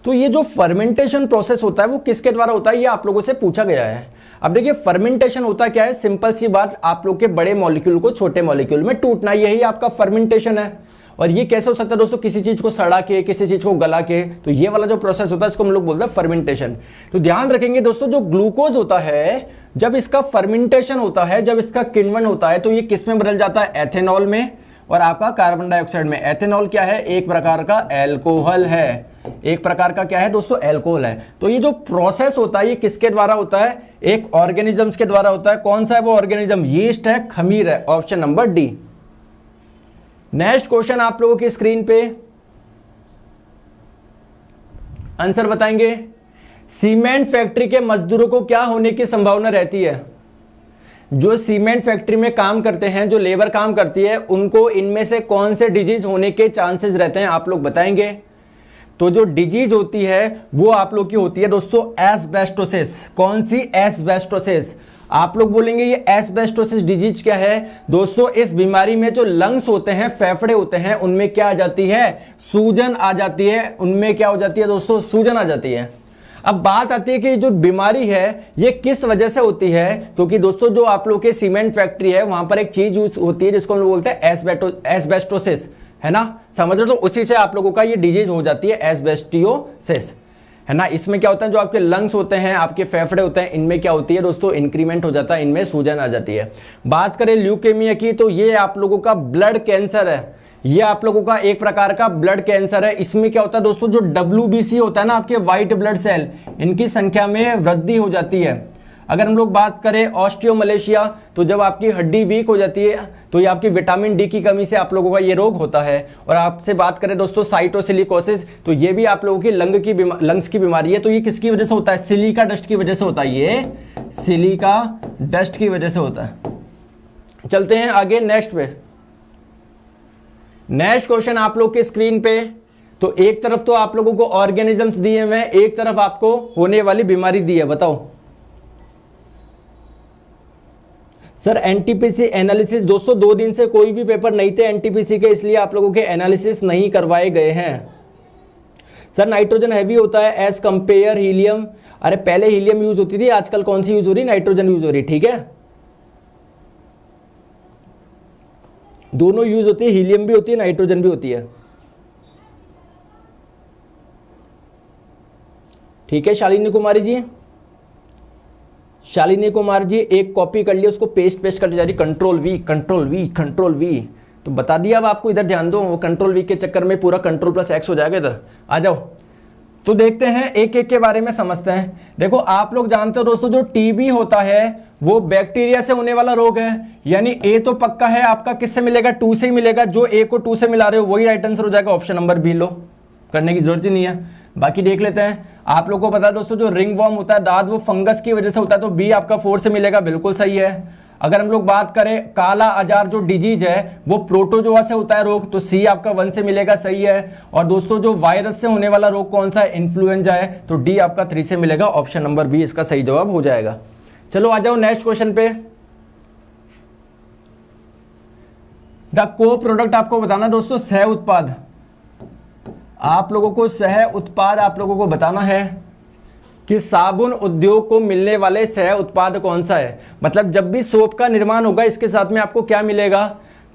तो ये जो फर्मेंटेशन प्रोसेस होता है वो किसके द्वारा होता है, ये आप लोगों से पूछा गया है। अब देखिए फर्मेंटेशन होता क्या है, सिंपल सी बात, आप लोग के बड़े मॉलिक्यूल को छोटे मॉलिक्यूल में टूटना, यही आपका फर्मेंटेशन है। और ये कैसे हो सकता है दोस्तों, किसी चीज को सड़ा के, किसी चीज को गला के, तो ये वाला जो प्रोसेस होता है इसको हम लोग बोलते हैं फर्मेंटेशन। तो ध्यान रखेंगे दोस्तों, जो ग्लूकोज होता है जब इसका फर्मेंटेशन होता है, जब इसका किण्वन होता है, तो ये किस में बदल जाता है, एथेनॉल में, और आपका कार्बन डाइऑक्साइड में। एथेनॉल क्या है, एक प्रकार का एल्कोहल है, एक प्रकार का क्या है दोस्तों, एल्कोहल है। तो ये जो प्रोसेस होता है ये किसके द्वारा होता है, एक ऑर्गेनिजम्स के द्वारा होता है। कौन सा है वो ऑर्गेनिज्म, यीस्ट है, खमीर है, option number D. Next question आप लोगों की स्क्रीन पे आंसर बताएंगे। सीमेंट फैक्ट्री के मजदूरों को क्या होने की संभावना रहती है, जो सीमेंट फैक्ट्री में काम करते हैं, जो लेबर काम करती है, उनको इनमें से कौन से डिजीज होने के चांसेस रहते हैं, आप लोग बताएंगे। तो जो डिजीज होती है वो आप लोग की होती है दोस्तों एस्बेस्टोसिस। कौन सी, एस्बेस्टोसिस। आप लोग बोलेंगे ये एस्बेस्टोसिस डिजीज क्या है दोस्तों, इस बीमारी में जो लंग्स होते हैं, फेफड़े होते हैं, उनमें क्या आ जाती है, सूजन आ जाती है। उनमें क्या हो जाती है दोस्तों, सूजन आ जाती है। अब बात आती है कि जो बीमारी है ये किस वजह से होती है, क्योंकि दोस्तों जो आप लोग के सीमेंट फैक्ट्री है वहां पर एक चीज यूज होती है जिसको हम लोग बोलते हैं एस्बेस्टोसिस, है ना, समझ रहे हो। तो उसी से आप लोगों का ये डिजीज हो जाती है एस्बेस्टियोसिस, है ना। इसमें क्या होता है, जो आपके लंग्स होते हैं, आपके फेफड़े होते हैं, इनमें क्या होती है दोस्तों, इंक्रीमेंट हो जाता है, इनमें सूजन आ जाती है। बात करें ल्यूकेमिया की, तो ये आप लोगों का ब्लड कैंसर है, ये आप लोगों का एक प्रकार का ब्लड कैंसर है। इसमें क्या होता है दोस्तों, जो WBC होता है ना, आपके व्हाइट ब्लड सेल, इनकी संख्या में वृद्धि हो जाती है। अगर हम लोग बात करें ऑस्टियोमलेशिया, तो जब आपकी हड्डी वीक हो जाती है तो ये आपकी विटामिन डी की कमी से आप लोगों का ये रोग होता है। और आपसे बात करें दोस्तों साइटोसिलिकोसिस, तो ये भी आप लोगों की लंग्स की बीमारी है। तो ये किसकी वजह से होता है, सिलिका डस्ट की वजह से होता है, ये सिलिका डस्ट की वजह से होता है। चलते हैं आगे नेक्स्ट पे। नेक्स्ट क्वेश्चन आप लोग के स्क्रीन पे, तो एक तरफ तो आप लोगों को ऑर्गेनिजम्स दिए हुए हैं, एक तरफ आपको होने वाली बीमारी दी है, बताओ सर। एनटीपीसी एनालिसिस दोस्तों 2 दिन से कोई भी पेपर नहीं थे एनटीपीसी के, इसलिए आप लोगों के एनालिसिस नहीं करवाए गए हैं। सर नाइट्रोजन हैवी होता है एज कंपेयर हीलियम, अरे पहले हीलियम यूज होती थी, आजकल कौन सी यूज हो रही, नाइट्रोजन यूज हो रही, ठीक है। दोनों यूज होती है, हीलियम भी होती है, नाइट्रोजन भी होती है, ठीक है। शालिनी कुमारी जी, शालिनी कुमार जी एक कॉपी कर लिया, उसको पेस्ट करते जा रही, कंट्रोल वी, तो बता दिया। अब आपको इधर ध्यान दो, वो कंट्रोल वी के चक्कर में पूरा कंट्रोल+X हो जाएगा। इधर आ जाओ, तो देखते हैं एक एक के बारे में समझते हैं। देखो आप लोग जानते हो दोस्तों, जो टीबी होता है वो बैक्टीरिया से होने वाला रोग है, यानी ए तो पक्का है आपका, किससे मिलेगा, 2 से ही मिलेगा। जो ए को 2 से मिला रहे हो वही राइट आंसर हो जाएगा, ऑप्शन नंबर बी लो, करने की जरूरत ही नहीं है। बाकी देख लेते हैं। आप लोगों को पता है दोस्तों, जो रिंग वॉर्म होता है दाद, वो फंगस की वजह से होता है, तो बी आपका 4 से मिलेगा, बिल्कुल सही है। अगर हम लोग बात करें काला अजार जो डिजीज है वो प्रोटोजोआ से होता है रोग, तो सी आपका 1 से मिलेगा, सही है। और दोस्तों जो वायरस से होने वाला रोग कौन सा है, इन्फ्लुएंजा है, तो डी आपका 3 से मिलेगा, ऑप्शन नंबर बी इसका सही जवाब हो जाएगा। चलो आ जाओ नेक्स्ट क्वेश्चन पे। द को प्रोडक्ट आपको बताना दोस्तों, सह उत्पाद, आप लोगों को सह उत्पाद आप लोगों को बताना है कि साबुन उद्योग को मिलने वाले सह उत्पाद कौन सा है। मतलब जब भी सोप का निर्माण होगा इसके साथ में आपको क्या मिलेगा,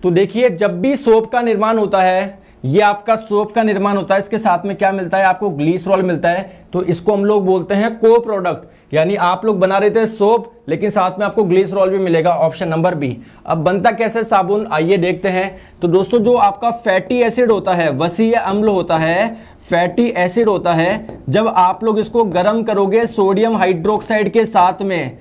तो देखिए जब भी सोप का निर्माण होता है, ये आपका सोप का निर्माण होता है, इसके साथ में क्या मिलता है आपको, ग्लिसरॉल मिलता है, तो इसको हम लोग बोलते हैं को प्रोडक्ट। यानी आप लोग बना रहे थे सोप लेकिन साथ में आपको ग्लिसरॉल भी मिलेगा, ऑप्शन नंबर बी। अब बनता कैसे साबुन, आइए देखते हैं। तो दोस्तों जो आपका फैटी एसिड होता है, वसीय अम्ल होता है, फैटी एसिड होता है, जब आप लोग इसको गर्म करोगे सोडियम हाइड्रोक्साइड के साथ में,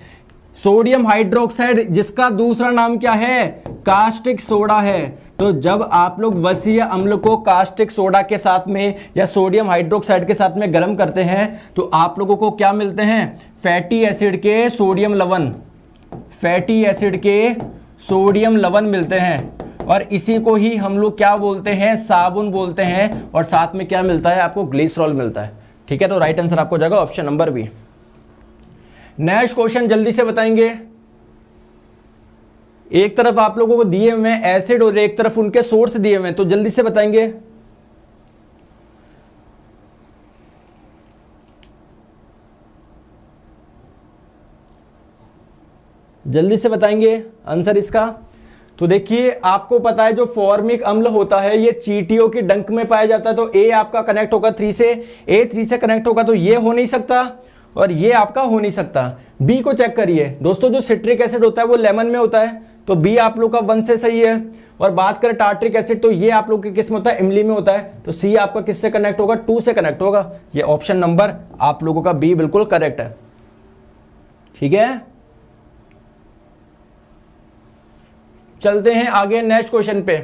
सोडियम हाइड्रोक्साइड जिसका दूसरा नाम क्या है, कास्टिक सोडा है, तो जब आप लोग वसीय अम्ल को कास्टिक सोडा के साथ में या सोडियम हाइड्रोक्साइड के साथ में गर्म करते हैं तो आप लोगों को क्या मिलते हैं, फैटी एसिड के सोडियम लवण, फैटी एसिड के सोडियम लवण मिलते हैं, और इसी को ही हम लोग क्या बोलते हैं, साबुन बोलते हैं, और साथ में क्या मिलता है आपको, ग्लिसरॉल मिलता है। ठीक है, तो राइट आंसर आपको जाएगा option number B. Next question जल्दी से बताएंगे। एक तरफ आप लोगों को दिए हुए हैं एसिड और एक तरफ उनके सोर्स दिए हुए हैं, तो जल्दी से बताएंगे। जल्दी से बताएंगे आंसर इसका। तो देखिए आपको पता है जो फॉर्मिक अम्ल होता है ये चींटियों की डंक में पाया जाता है, तो ए आपका कनेक्ट होगा 3 से, ए 3 से कनेक्ट होगा तो ये हो नहीं सकता और ये आपका हो नहीं सकता। बी को चेक करिए दोस्तों, जो सिट्रिक एसिड होता है वो लेमन में होता है, तो बी आप लोग का 1 से सही है। और बात करें टार्ट्रिक एसिड तो ये आप लोग के किस में होता है, इमली में होता है, तो सी आपका किससे कनेक्ट होगा, 2 से कनेक्ट होगा। ये ऑप्शन नंबर आप लोगों का बी बिल्कुल करेक्ट है। ठीक है, चलते हैं आगे नेक्स्ट क्वेश्चन पे,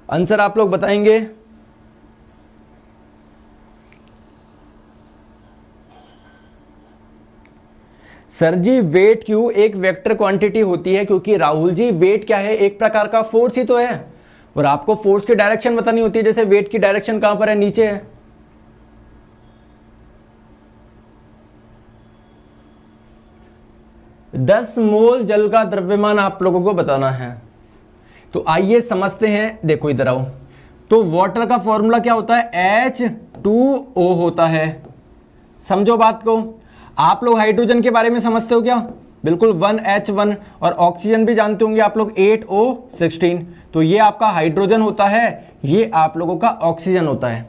आंसर आप लोग बताएंगे। सर जी वेट क्यों एक वेक्टर क्वांटिटी होती है, क्योंकि राहुल जी वेट क्या है, एक प्रकार का फोर्स ही तो है, और आपको फोर्स की डायरेक्शन बतानी होती है, जैसे वेट की डायरेक्शन कहां पर है, नीचे है। दस मोल जल का द्रव्यमान आप लोगों को बताना है, तो आइए समझते हैं। देखो इधर आओ, तो वाटर का फॉर्मूला क्या होता है, H2O होता है, समझो बात को। आप लोग हाइड्रोजन के बारे में समझते हो क्या, बिल्कुल 1H1, और ऑक्सीजन भी जानते होंगे आप लोग 8O16, तो ये आपका हाइड्रोजन होता है, ये आप लोगों का ऑक्सीजन होता है।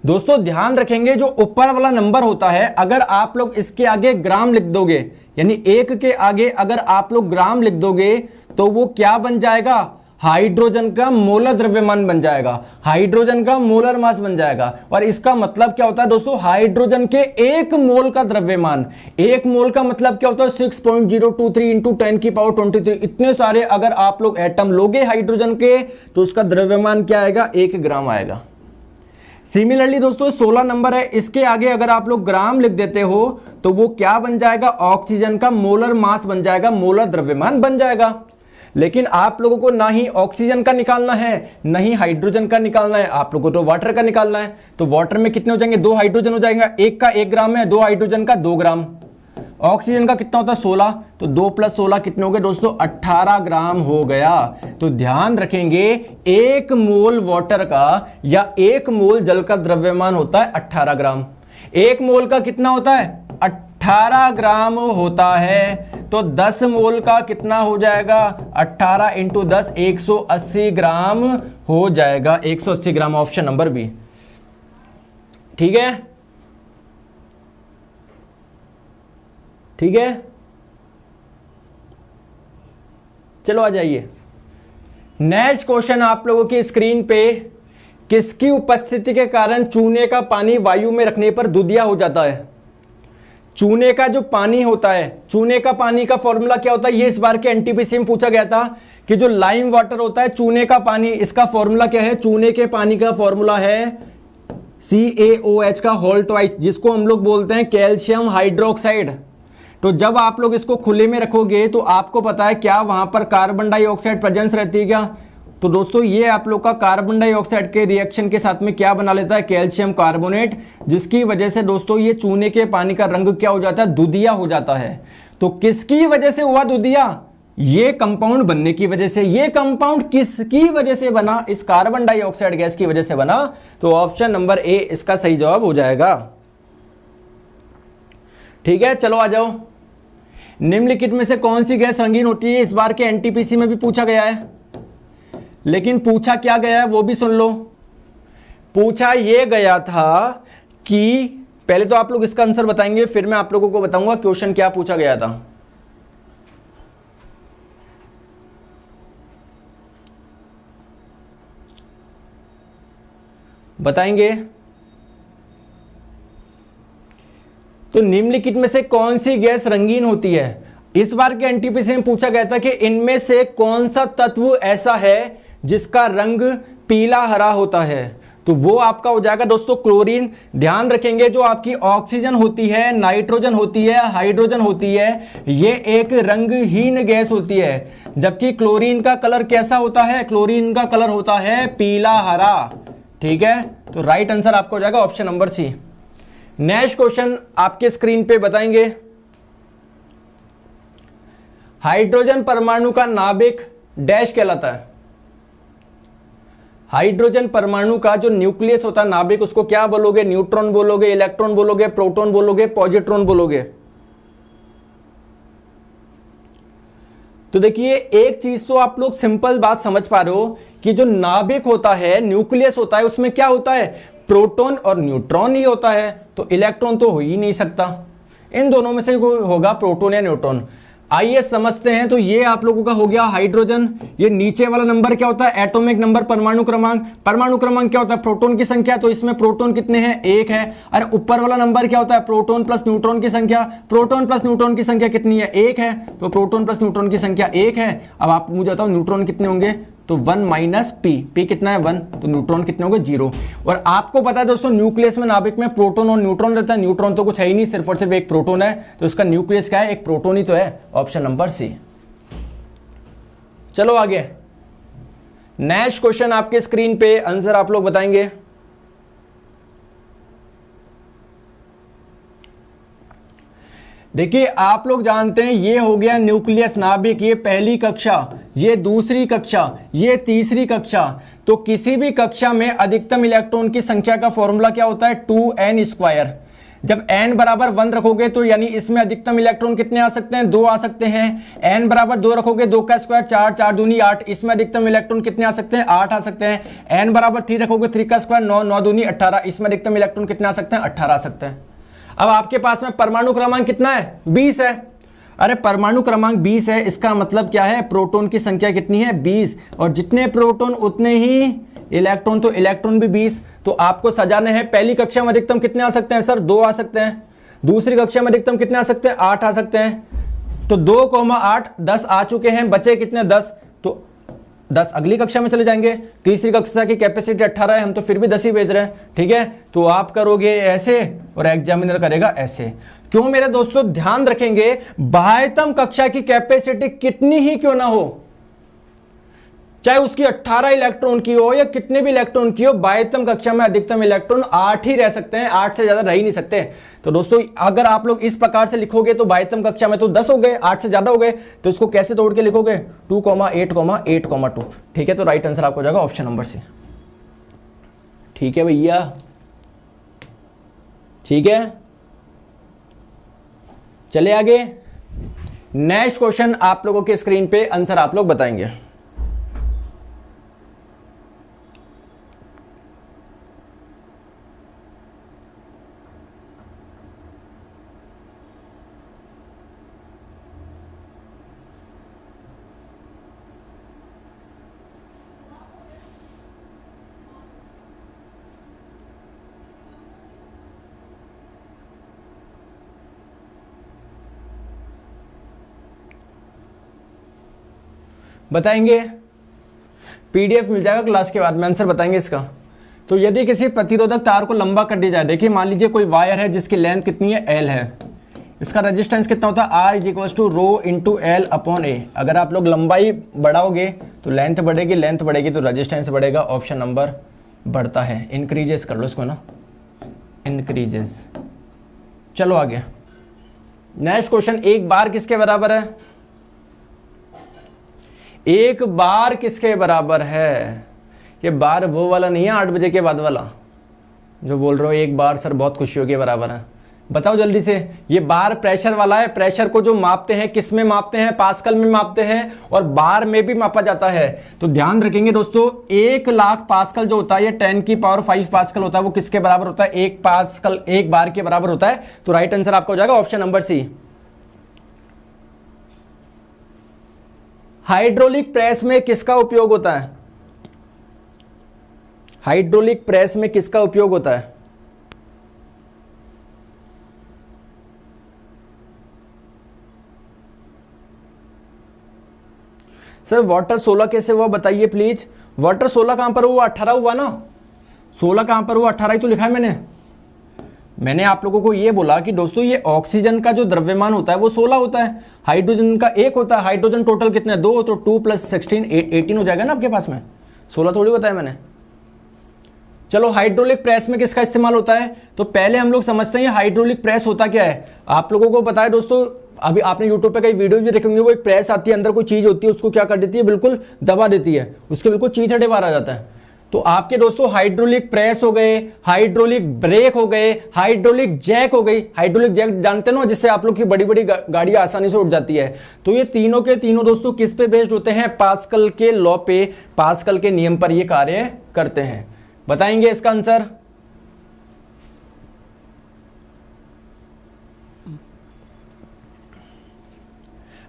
दोस्तों ध्यान रखेंगे जो ऊपर वाला नंबर होता है, अगर आप लोग इसके आगे ग्राम लिख दोगे, यानी 1 के आगे अगर आप लोग ग्राम लिख दोगे तो वो क्या बन जाएगा, हाइड्रोजन का मोलर द्रव्यमान बन जाएगा, हाइड्रोजन का मोलर मास बन जाएगा। और इसका मतलब क्या होता है दोस्तों, हाइड्रोजन के 1 मोल का द्रव्यमान, 1 मोल का मतलब क्या होता है 6.023 इंटू 10 की पावर 23। इतने सारे अगर आप लोग एटम लोगे हाइड्रोजन के तो उसका द्रव्यमान क्या आएगा, 1 ग्राम आएगा। सिमिलरली दोस्तों 16 नंबर है, इसके आगे अगर आप लोग ग्राम लिख देते हो तो वो क्या बन जाएगा, ऑक्सीजन का मोलर मास बन जाएगा, मोलर द्रव्यमान बन जाएगा। लेकिन आप लोगों को ना ही ऑक्सीजन का निकालना है ना ही हाइड्रोजन का निकालना है, आप लोगों को तो वाटर का निकालना है। तो वाटर में कितने हो जाएंगे, 2 हाइड्रोजन हो जाएगा, 1 का 1 ग्राम है, 2 हाइड्रोजन का 2 ग्राम। ऑक्सीजन का कितना होता है 16, तो 2 + 16 कितने हो गए दोस्तों, 18 ग्राम हो गया। तो ध्यान रखेंगे 1 मोल वाटर का या 1 मोल जल का द्रव्यमान होता है 18 ग्राम। 1 मोल का कितना होता है, 18 ग्राम होता है। तो 10 मोल का कितना हो जाएगा, 18 × 10 180 ग्राम हो जाएगा, 180 ग्राम, ऑप्शन नंबर बी। ठीक है, ठीक है, चलो आ जाइए नेक्स्ट क्वेश्चन आप लोगों की स्क्रीन पे। किसकी उपस्थिति के कारण चूने का पानी वायु में रखने पर दुधिया हो जाता है। चूने का जो पानी होता है, चूने का पानी का फॉर्मूला क्या होता है, ये इस बार के एनटीपीसी में पूछा गया था कि जो लाइम वाटर होता है, चूने का पानी, इसका फॉर्मूला क्या है, चूने के पानी का फॉर्मूला है CaOH का होल ट्वाइस, जिसको हम लोग बोलते हैं कैल्शियम हाइड्रोक्साइड। तो जब आप लोग इसको खुले में रखोगे तो आपको पता है क्या वहां पर कार्बन डाइऑक्साइड प्रेजेंस रहती है क्या? तो दोस्तों ये आप लोग का कार्बन डाइऑक्साइड के रिएक्शन के साथ में क्या बना लेता है? कैल्शियम कार्बोनेट, जिसकी वजह से दोस्तों ये चूने के पानी का रंग क्या हो जाता है? दुधिया हो जाता है। तो किसकी वजह से हुआ दुधिया? ये कंपाउंड बनने की वजह से। ये कंपाउंड किसकी वजह से बना? इस कार्बन डाइऑक्साइड गैस की वजह से बना। तो ऑप्शन नंबर ए इसका सही जवाब हो जाएगा। ठीक है, चलो आ जाओ। निम्नलिखित में से कौन सी गैस रंगीन होती है? इस बार के एनटीपीसी में भी पूछा गया है, लेकिन पूछा क्या गया है वो भी सुन लो। पूछा यह गया था कि पहले तो आप लोग इसका आंसर बताएंगे, फिर मैं आप लोगों को बताऊंगा क्वेश्चन क्या पूछा गया था। बताएंगे? तो निम्नलिखित में से कौन सी गैस रंगीन होती है? इस बार के एनटीपीसी में पूछा गया था कि इनमें से कौन सा तत्व ऐसा है जिसका रंग पीला हरा होता है। तो वो आपका हो जाएगा दोस्तों क्लोरीन। ध्यान रखेंगे जो आपकी ऑक्सीजन होती है, नाइट्रोजन होती है, हाइड्रोजन होती है, ये एक रंगहीन गैस होती है, जबकि क्लोरीन का कलर कैसा होता है? क्लोरीन का कलर होता है पीला हरा। ठीक है, तो राइट आंसर आपको हो जाएगा option number C. Next question आपके स्क्रीन पे बताएंगे। हाइड्रोजन परमाणु का नाभिक डैश कहलाता है। हाइड्रोजन परमाणु का जो न्यूक्लियस होता है, नाभिक, उसको क्या बोलोगे? न्यूट्रॉन बोलोगे, इलेक्ट्रॉन बोलोगे, प्रोटॉन बोलोगे, पॉजिट्रॉन बोलोगे? तो देखिए एक चीज तो आप लोग सिंपल बात समझ पा रहे हो कि जो नाभिक होता है, न्यूक्लियस होता है, उसमें क्या होता है? प्रोटॉन और न्यूट्रॉन ही होता है। तो इलेक्ट्रॉन तो हो ही नहीं सकता, इन दोनों में से कोई होगा, प्रोटॉन या न्यूट्रॉन। आइए समझते हैं। तो ये आप लोगों का हो गया हाइड्रोजन। ये नीचे वाला नंबर क्या होता है? एटॉमिक नंबर, परमाणु क्रमांक। परमाणु क्रमांक क्या होता है? प्रोटॉन की संख्या। तो इसमें प्रोटॉन कितने हैं? एक है। अरे ऊपर वाला नंबर क्या होता है? प्रोटॉन प्लस न्यूट्रॉन की संख्या। प्रोटॉन प्लस न्यूट्रॉन की संख्या कितनी है? एक है। तो प्रोटॉन प्लस न्यूट्रॉन की संख्या एक है। अब आप मुझे बताओ न्यूट्रॉन कितने होंगे? तो 1 माइनस पी कितना है? 1। तो न्यूट्रॉन कितने होंगे? 0। और आपको पता है दोस्तों न्यूक्लियस में, नाभिक में प्रोटॉन और न्यूट्रॉन रहता है। न्यूट्रॉन तो कुछ है ही नहीं, सिर्फ और सिर्फ एक प्रोटॉन है। तो इसका न्यूक्लियस क्या है? एक प्रोटॉन ही तो है। Option number C. चलो आगे। नेक्स्ट क्वेश्चन आपके स्क्रीन पे, आंसर आप लोग बताएंगे। देखिए आप लोग जानते हैं ये हो गया न्यूक्लियस, नाभिक। ये पहली कक्षा, ये दूसरी कक्षा, ये तीसरी कक्षा। तो किसी भी कक्षा में अधिकतम इलेक्ट्रॉन की संख्या का फॉर्मूला क्या होता है? 2n²। जब n बराबर 1 रखोगे तो यानी इसमें अधिकतम इलेक्ट्रॉन कितने आ सकते हैं? 2 आ सकते हैं। n बराबर 2 रखोगे, 2 का स्क्वायर 4, 4 दूनी 8, इसमें अधिकतम इलेक्ट्रॉन कितने आ सकते हैं? 8 आ सकते हैं। n बराबर 3 रखोगे, 3 का स्क्वायर 9, 9 दूनी 18, इसमें अधिकतम इलेक्ट्रॉन कितने आ सकते हैं? 18 आ सकते हैं। अब आपके पास में परमाणु क्रमांक कितना है? 20 है। अरे परमाणु क्रमांक 20 है, इसका मतलब क्या है? प्रोटॉन की संख्या कितनी है? 20। और जितने प्रोटॉन उतने ही इलेक्ट्रॉन, तो इलेक्ट्रॉन भी 20। तो आपको सजाने हैं। पहली कक्षा में अधिकतम कितने आ सकते हैं सर? 2 आ सकते हैं। दूसरी कक्षा में अधिकतम कितने आ सकते हैं? 8 आ सकते हैं। तो 2, 8, 10 आ चुके हैं। बचे कितने? 10। तो 10 अगली कक्षा में चले जाएंगे। तीसरी कक्षा की कैपेसिटी 18 है, हम तो फिर भी 10 ही भेज रहे हैं। ठीक है, तो आप करोगे ऐसे और एग्जामिनर करेगा ऐसे। क्यों मेरे दोस्तों? ध्यान रखेंगे बाह्यतम कक्षा की कैपेसिटी कितनी ही क्यों ना हो, चाहे उसकी 18 इलेक्ट्रॉन की हो या कितने भी इलेक्ट्रॉन की हो, बाह्यतम कक्षा में अधिकतम इलेक्ट्रॉन 8 ही रह सकते हैं। 8 से ज्यादा रह ही नहीं सकते। तो दोस्तों अगर आप लोग इस प्रकार से लिखोगे तो बाह्यतम कक्षा में तो 10 हो गए, 8 से ज्यादा हो गए। तो इसको कैसे तोड़ के लिखोगे? 2,8,8,2। ठीक है, तो राइट आंसर आपको हो जाएगा ऑप्शन नंबर सी। ठीक है भैया, ठीक है, चले आगे। नेक्स्ट क्वेश्चन आप लोगों के स्क्रीन पे, आंसर आप लोग बताएंगे। बताएंगे? पीडीएफ मिल जाएगा क्लास के बाद में, आंसर बताएंगे इसका। तो यदि किसी प्रतिरोधक तार को लंबा कर दिया जाए, देखिए मान लीजिए कोई वायर है जिसकी लेंथ कितनी है, L है, इसका रेजिस्टेंस कितना होता है, R is row into L upon A. अगर आप लोग लंबाई बढ़ाओगे तो लेंथ बढ़ेगी, लेंथ बढ़ेगी तो रेजिस्टेंस बढ़ेगा, ऑप्शन नंबर बढ़ता है। इंक्रीजेस कर लो इसको ना, इंक्रीजेस। चलो आगे नेक्स्ट क्वेश्चन, एक बार किसके बराबर है, एक बार किसके बराबर है, ये बार वो वाला नहीं है 8 बजे के बाद वाला जो बोल रहे हो एक बार सर बहुत खुशियों के बराबर है, बताओ जल्दी से। ये बार प्रेशर वाला है, प्रेशर को जो मापते हैं किस में मापते हैं, पास्कल में मापते हैं और बार में भी मापा जाता है। तो ध्यान रखेंगे दोस्तों, 1,00,000 पास्कल जो होता है ये 10⁵ पास्कल होता है, वो किसके बराबर होता है, 1 पास्कल 1 बार के बराबर होता है। तो राइट आंसर आपका हो जाएगा option number C. Hydraulic press में किसका उपयोग होता है, हाइड्रोलिक प्रेस में किसका उपयोग होता है, सर वाटर 16 कैसे हुआ बताइए प्लीज। वाटर 16 कहां पर हुआ, 18 हुआ ना, 16 कहां पर हुआ, 18 ही तो लिखा है मैंने आप लोगों को ये बोला कि दोस्तों ये ऑक्सीजन का जो द्रव्यमान होता है वो 16 होता है, हाइड्रोजन का 1 होता है, हाइड्रोजन टोटल कितने 2, तो 2 + 16 18 हो जाएगा ना आपके पास में, 16 थोड़ी बताया मैंने। चलो हाइड्रोलिक प्रेस में किसका इस्तेमाल होता है, तो पहले हम लोग समझते हैं हाइड्रोलिक प्रेस होता क्या है। आप लोगों को पता है दोस्तों, अभी आपने यूट्यूब पे कई वीडियो भी देखेंगे, वो एक प्रेस आती है, अंदर कोई चीज होती है, उसको क्या कर देती है, बिल्कुल दबा देती है, उसके बिल्कुल चीथड़े बाहर आ जाता है। तो आपके दोस्तों हाइड्रोलिक प्रेस हो गए, हाइड्रोलिक ब्रेक हो गए, हाइड्रोलिक जैक हो गई। हाइड्रोलिक जैक जानते हो ना, जिससे आप लोग की बड़ी बड़ी गाड़ियां आसानी से उठ जाती है। तो ये तीनों के तीनों दोस्तों किस पे बेस्ड होते हैं, पास्कल के लॉ पे, पास्कल के नियम पर ये कार्य करते हैं। बताएंगे इसका आंसर,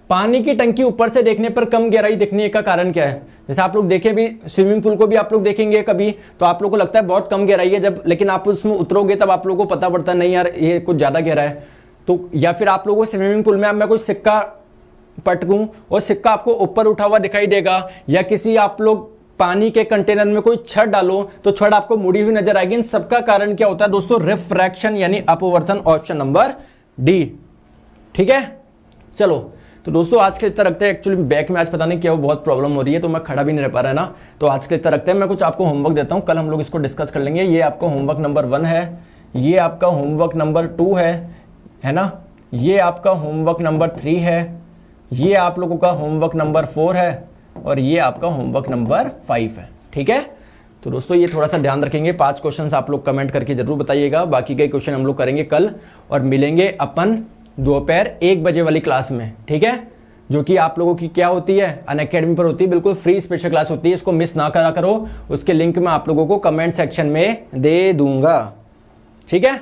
पानी की टंकी ऊपर से देखने पर कम गहराई दिखने का कारण क्या है। जैसे आप लोग देखें भी, स्विमिंग पूल को भी आप लोग देखेंगे कभी, तो आप लोग को लगता है बहुत कम गहराई है, जब लेकिन आप उसमें उतरोगे तब आप लोग को पता पड़ता है नहीं यार ये कुछ ज़्यादा गहरा है। तो या फिर आप लोगों को स्विमिंग पूल में मैं कोई सिक्का पटकूं और सिक्का आपको ऊपर उठा हुआ दिखाई देगा, या किसी आप लोग पानी के कंटेनर में कोई छड़ डालो तो छड़ आपको मुड़ी हुई नजर आएगी। इन सबका कारण क्या होता है दोस्तों, रिफ्रैक्शन यानी अपवर्तन, ऑप्शन नंबर डी। ठीक है, चलो तो दोस्तों आज के इतना रखते हैं। एक्चुअली बैक में आज पता नहीं क्या वो बहुत प्रॉब्लम हो रही है, तो मैं खड़ा भी नहीं रह पा रहा है ना, तो आज के इतना रखते हैं। मैं कुछ आपको होमवर्क देता हूँ, कल हम लोग इसको डिस्कस कर लेंगे। ये आपका होमवर्क नंबर 1 है, ये आपका होमवर्क नंबर 2 है ना, ये आपका होमवर्क नंबर 3 है, ये आप लोगों का होमवर्क नंबर 4 है और ये आपका होमवर्क नंबर 5 है। ठीक है, तो दोस्तों ये थोड़ा सा ध्यान रखेंगे। 5 क्वेश्चन आप लोग कमेंट करके जरूर बताइएगा, बाकी के क्वेश्चन हम लोग करेंगे कल, और मिलेंगे अपन दोपहर 1 बजे वाली क्लास में। ठीक है, जो कि आप लोगों की क्या होती है, अनअकैडमी पर होती है, बिल्कुल फ्री स्पेशल क्लास होती है, इसको मिस ना करा करो। उसके लिंक मैं आप लोगों को कमेंट सेक्शन में दे दूंगा। ठीक है,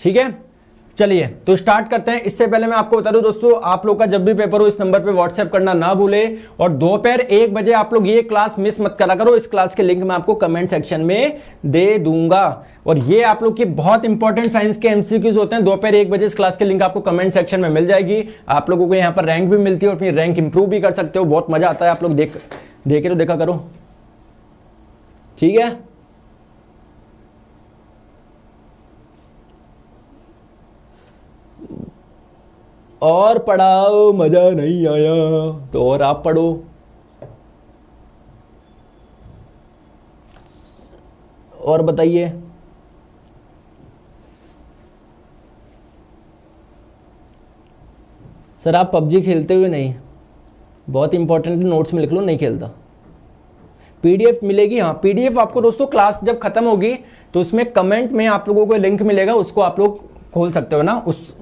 ठीक है, चलिए तो स्टार्ट करते हैं। इससे पहले मैं आपको बता दूं दोस्तों, आप लोग का जब भी पेपर हो इस नंबर पे व्हाट्सएप करना ना भूले, और दोपहर 1 बजे आप लोग ये क्लास मिस मत करा करो। इस क्लास के लिंक मैं आपको कमेंट सेक्शन में दे दूंगा। और ये आप लोग के बहुत इंपॉर्टेंट साइंस के एमसीक्यूज होते हैं, दोपहर 1 बजे इस क्लास के लिंक आपको कमेंट सेक्शन में मिल जाएगी। आप लोगों को यहाँ पर रैंक भी मिलती है और अपनी रैंक इंप्रूव भी कर सकते हो, बहुत मजा आता है। आप लोग देखे तो देखा करो। ठीक है, और पढ़ाओ, मजा नहीं आया तो और आप पढ़ो। और बताइए, सर आप पबजी खेलते हुए नहीं, बहुत इंपॉर्टेंट नोट्स में लिख लो, नहीं खेलता। पीडीएफ मिलेगी, हाँ पीडीएफ आपको दोस्तों क्लास जब खत्म होगी तो उसमें कमेंट में आप लोगों को लिंक मिलेगा, उसको आप लोग खोल सकते हो ना,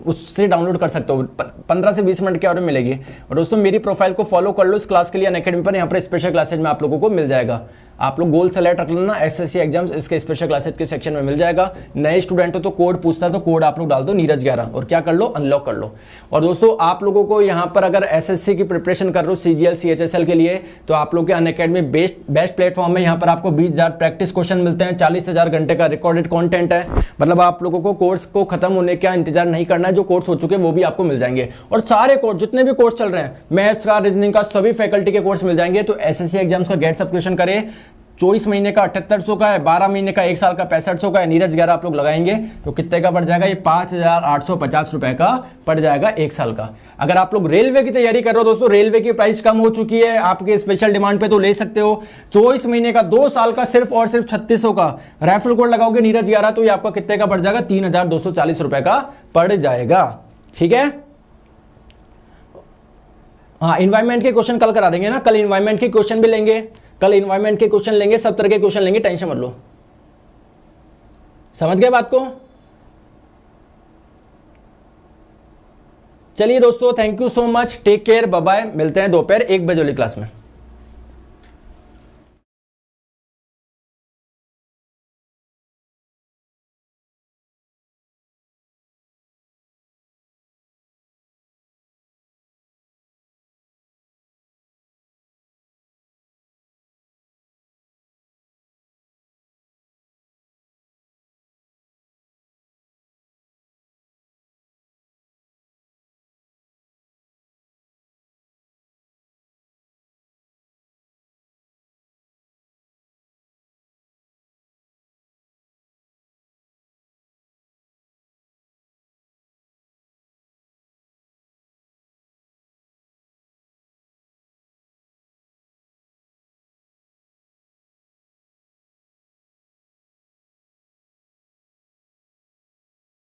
उससे डाउनलोड कर सकते हो। 15 से 20 मिनट के और मिलेगी। और दोस्तों मेरी प्रोफाइल को फॉलो कर लो इस क्लास के लिए अनअकैडमी पर, यहाँ पर स्पेशल क्लासेज में आप लोगों को मिल जाएगा। आप लोग गोल सेलेक्ट रख लेना, एसएससी एग्जाम्स इसके स्पेशल क्लासेस के सेक्शन में मिल जाएगा। नए स्टूडेंट हो तो कोड पूछता है तो कोड आप लोग डाल दो नीरज 11 और क्या कर लो, अनलॉक कर लो। और दोस्तों आप लोगों को यहाँ पर अगर एसएससी की प्रिपरेशन कर रहे हो सीजीएल सीएचएसएल के लिए तो आप लोग के अनअकैडमी बेस्ट प्लेटफॉर्म है। यहाँ पर आपको 20,000 प्रैक्टिस क्वेश्चन मिलते हैं, 40,000 घंटे का रिकॉर्डेड कंटेंट है। मतलब आप लोगों को कोर्स को खत्म होने का इंतजार नहीं करना है, जो कोर्स हो चुके हैं वो भी आपको मिल जाएंगे। और सारे कोर्स जितने भी कोर्स चल रहे हैं, मैथ्स का, रीजनिंग का, सभी फैकल्टी के कोर्स मिल जाएंगे। तो एसएससी एग्जाम्स का गेट सब्सक्रिप्शन करें। 24 महीने का 7800 का है, 12 महीने का 1 साल का 6500 का है। नीरज 11 आप लोग लगाएंगे तो कितने का पड़ जाएगा, ये 5,850 रुपए का पड़ जाएगा 1 साल का। अगर आप लोग रेलवे की तैयारी कर रहे हो दोस्तों, रेलवे की प्राइस कम हो चुकी है, आपके स्पेशल डिमांड पे तो ले सकते हो। 24 महीने का 2 साल का सिर्फ और सिर्फ 3600 का रेफरल कोड लगाओगे नीरज 11 तो ये आपका कितने का पड़ जाएगा, 3,240 रुपए का पड़ जाएगा। ठीक है, हाँ इन्वायरमेंट के क्वेश्चन कल करा देंगे ना, कल इन्वायरमेंट के क्वेश्चन भी लेंगे, कल इन्वायरमेंट के क्वेश्चन लेंगे, सब तरह के क्वेश्चन लेंगे, टेंशन मत लो। समझ गए बात को? चलिए दोस्तों, thank you so much, take care, bye bye, मिलते हैं दोपहर 1 बजे वाली क्लास में।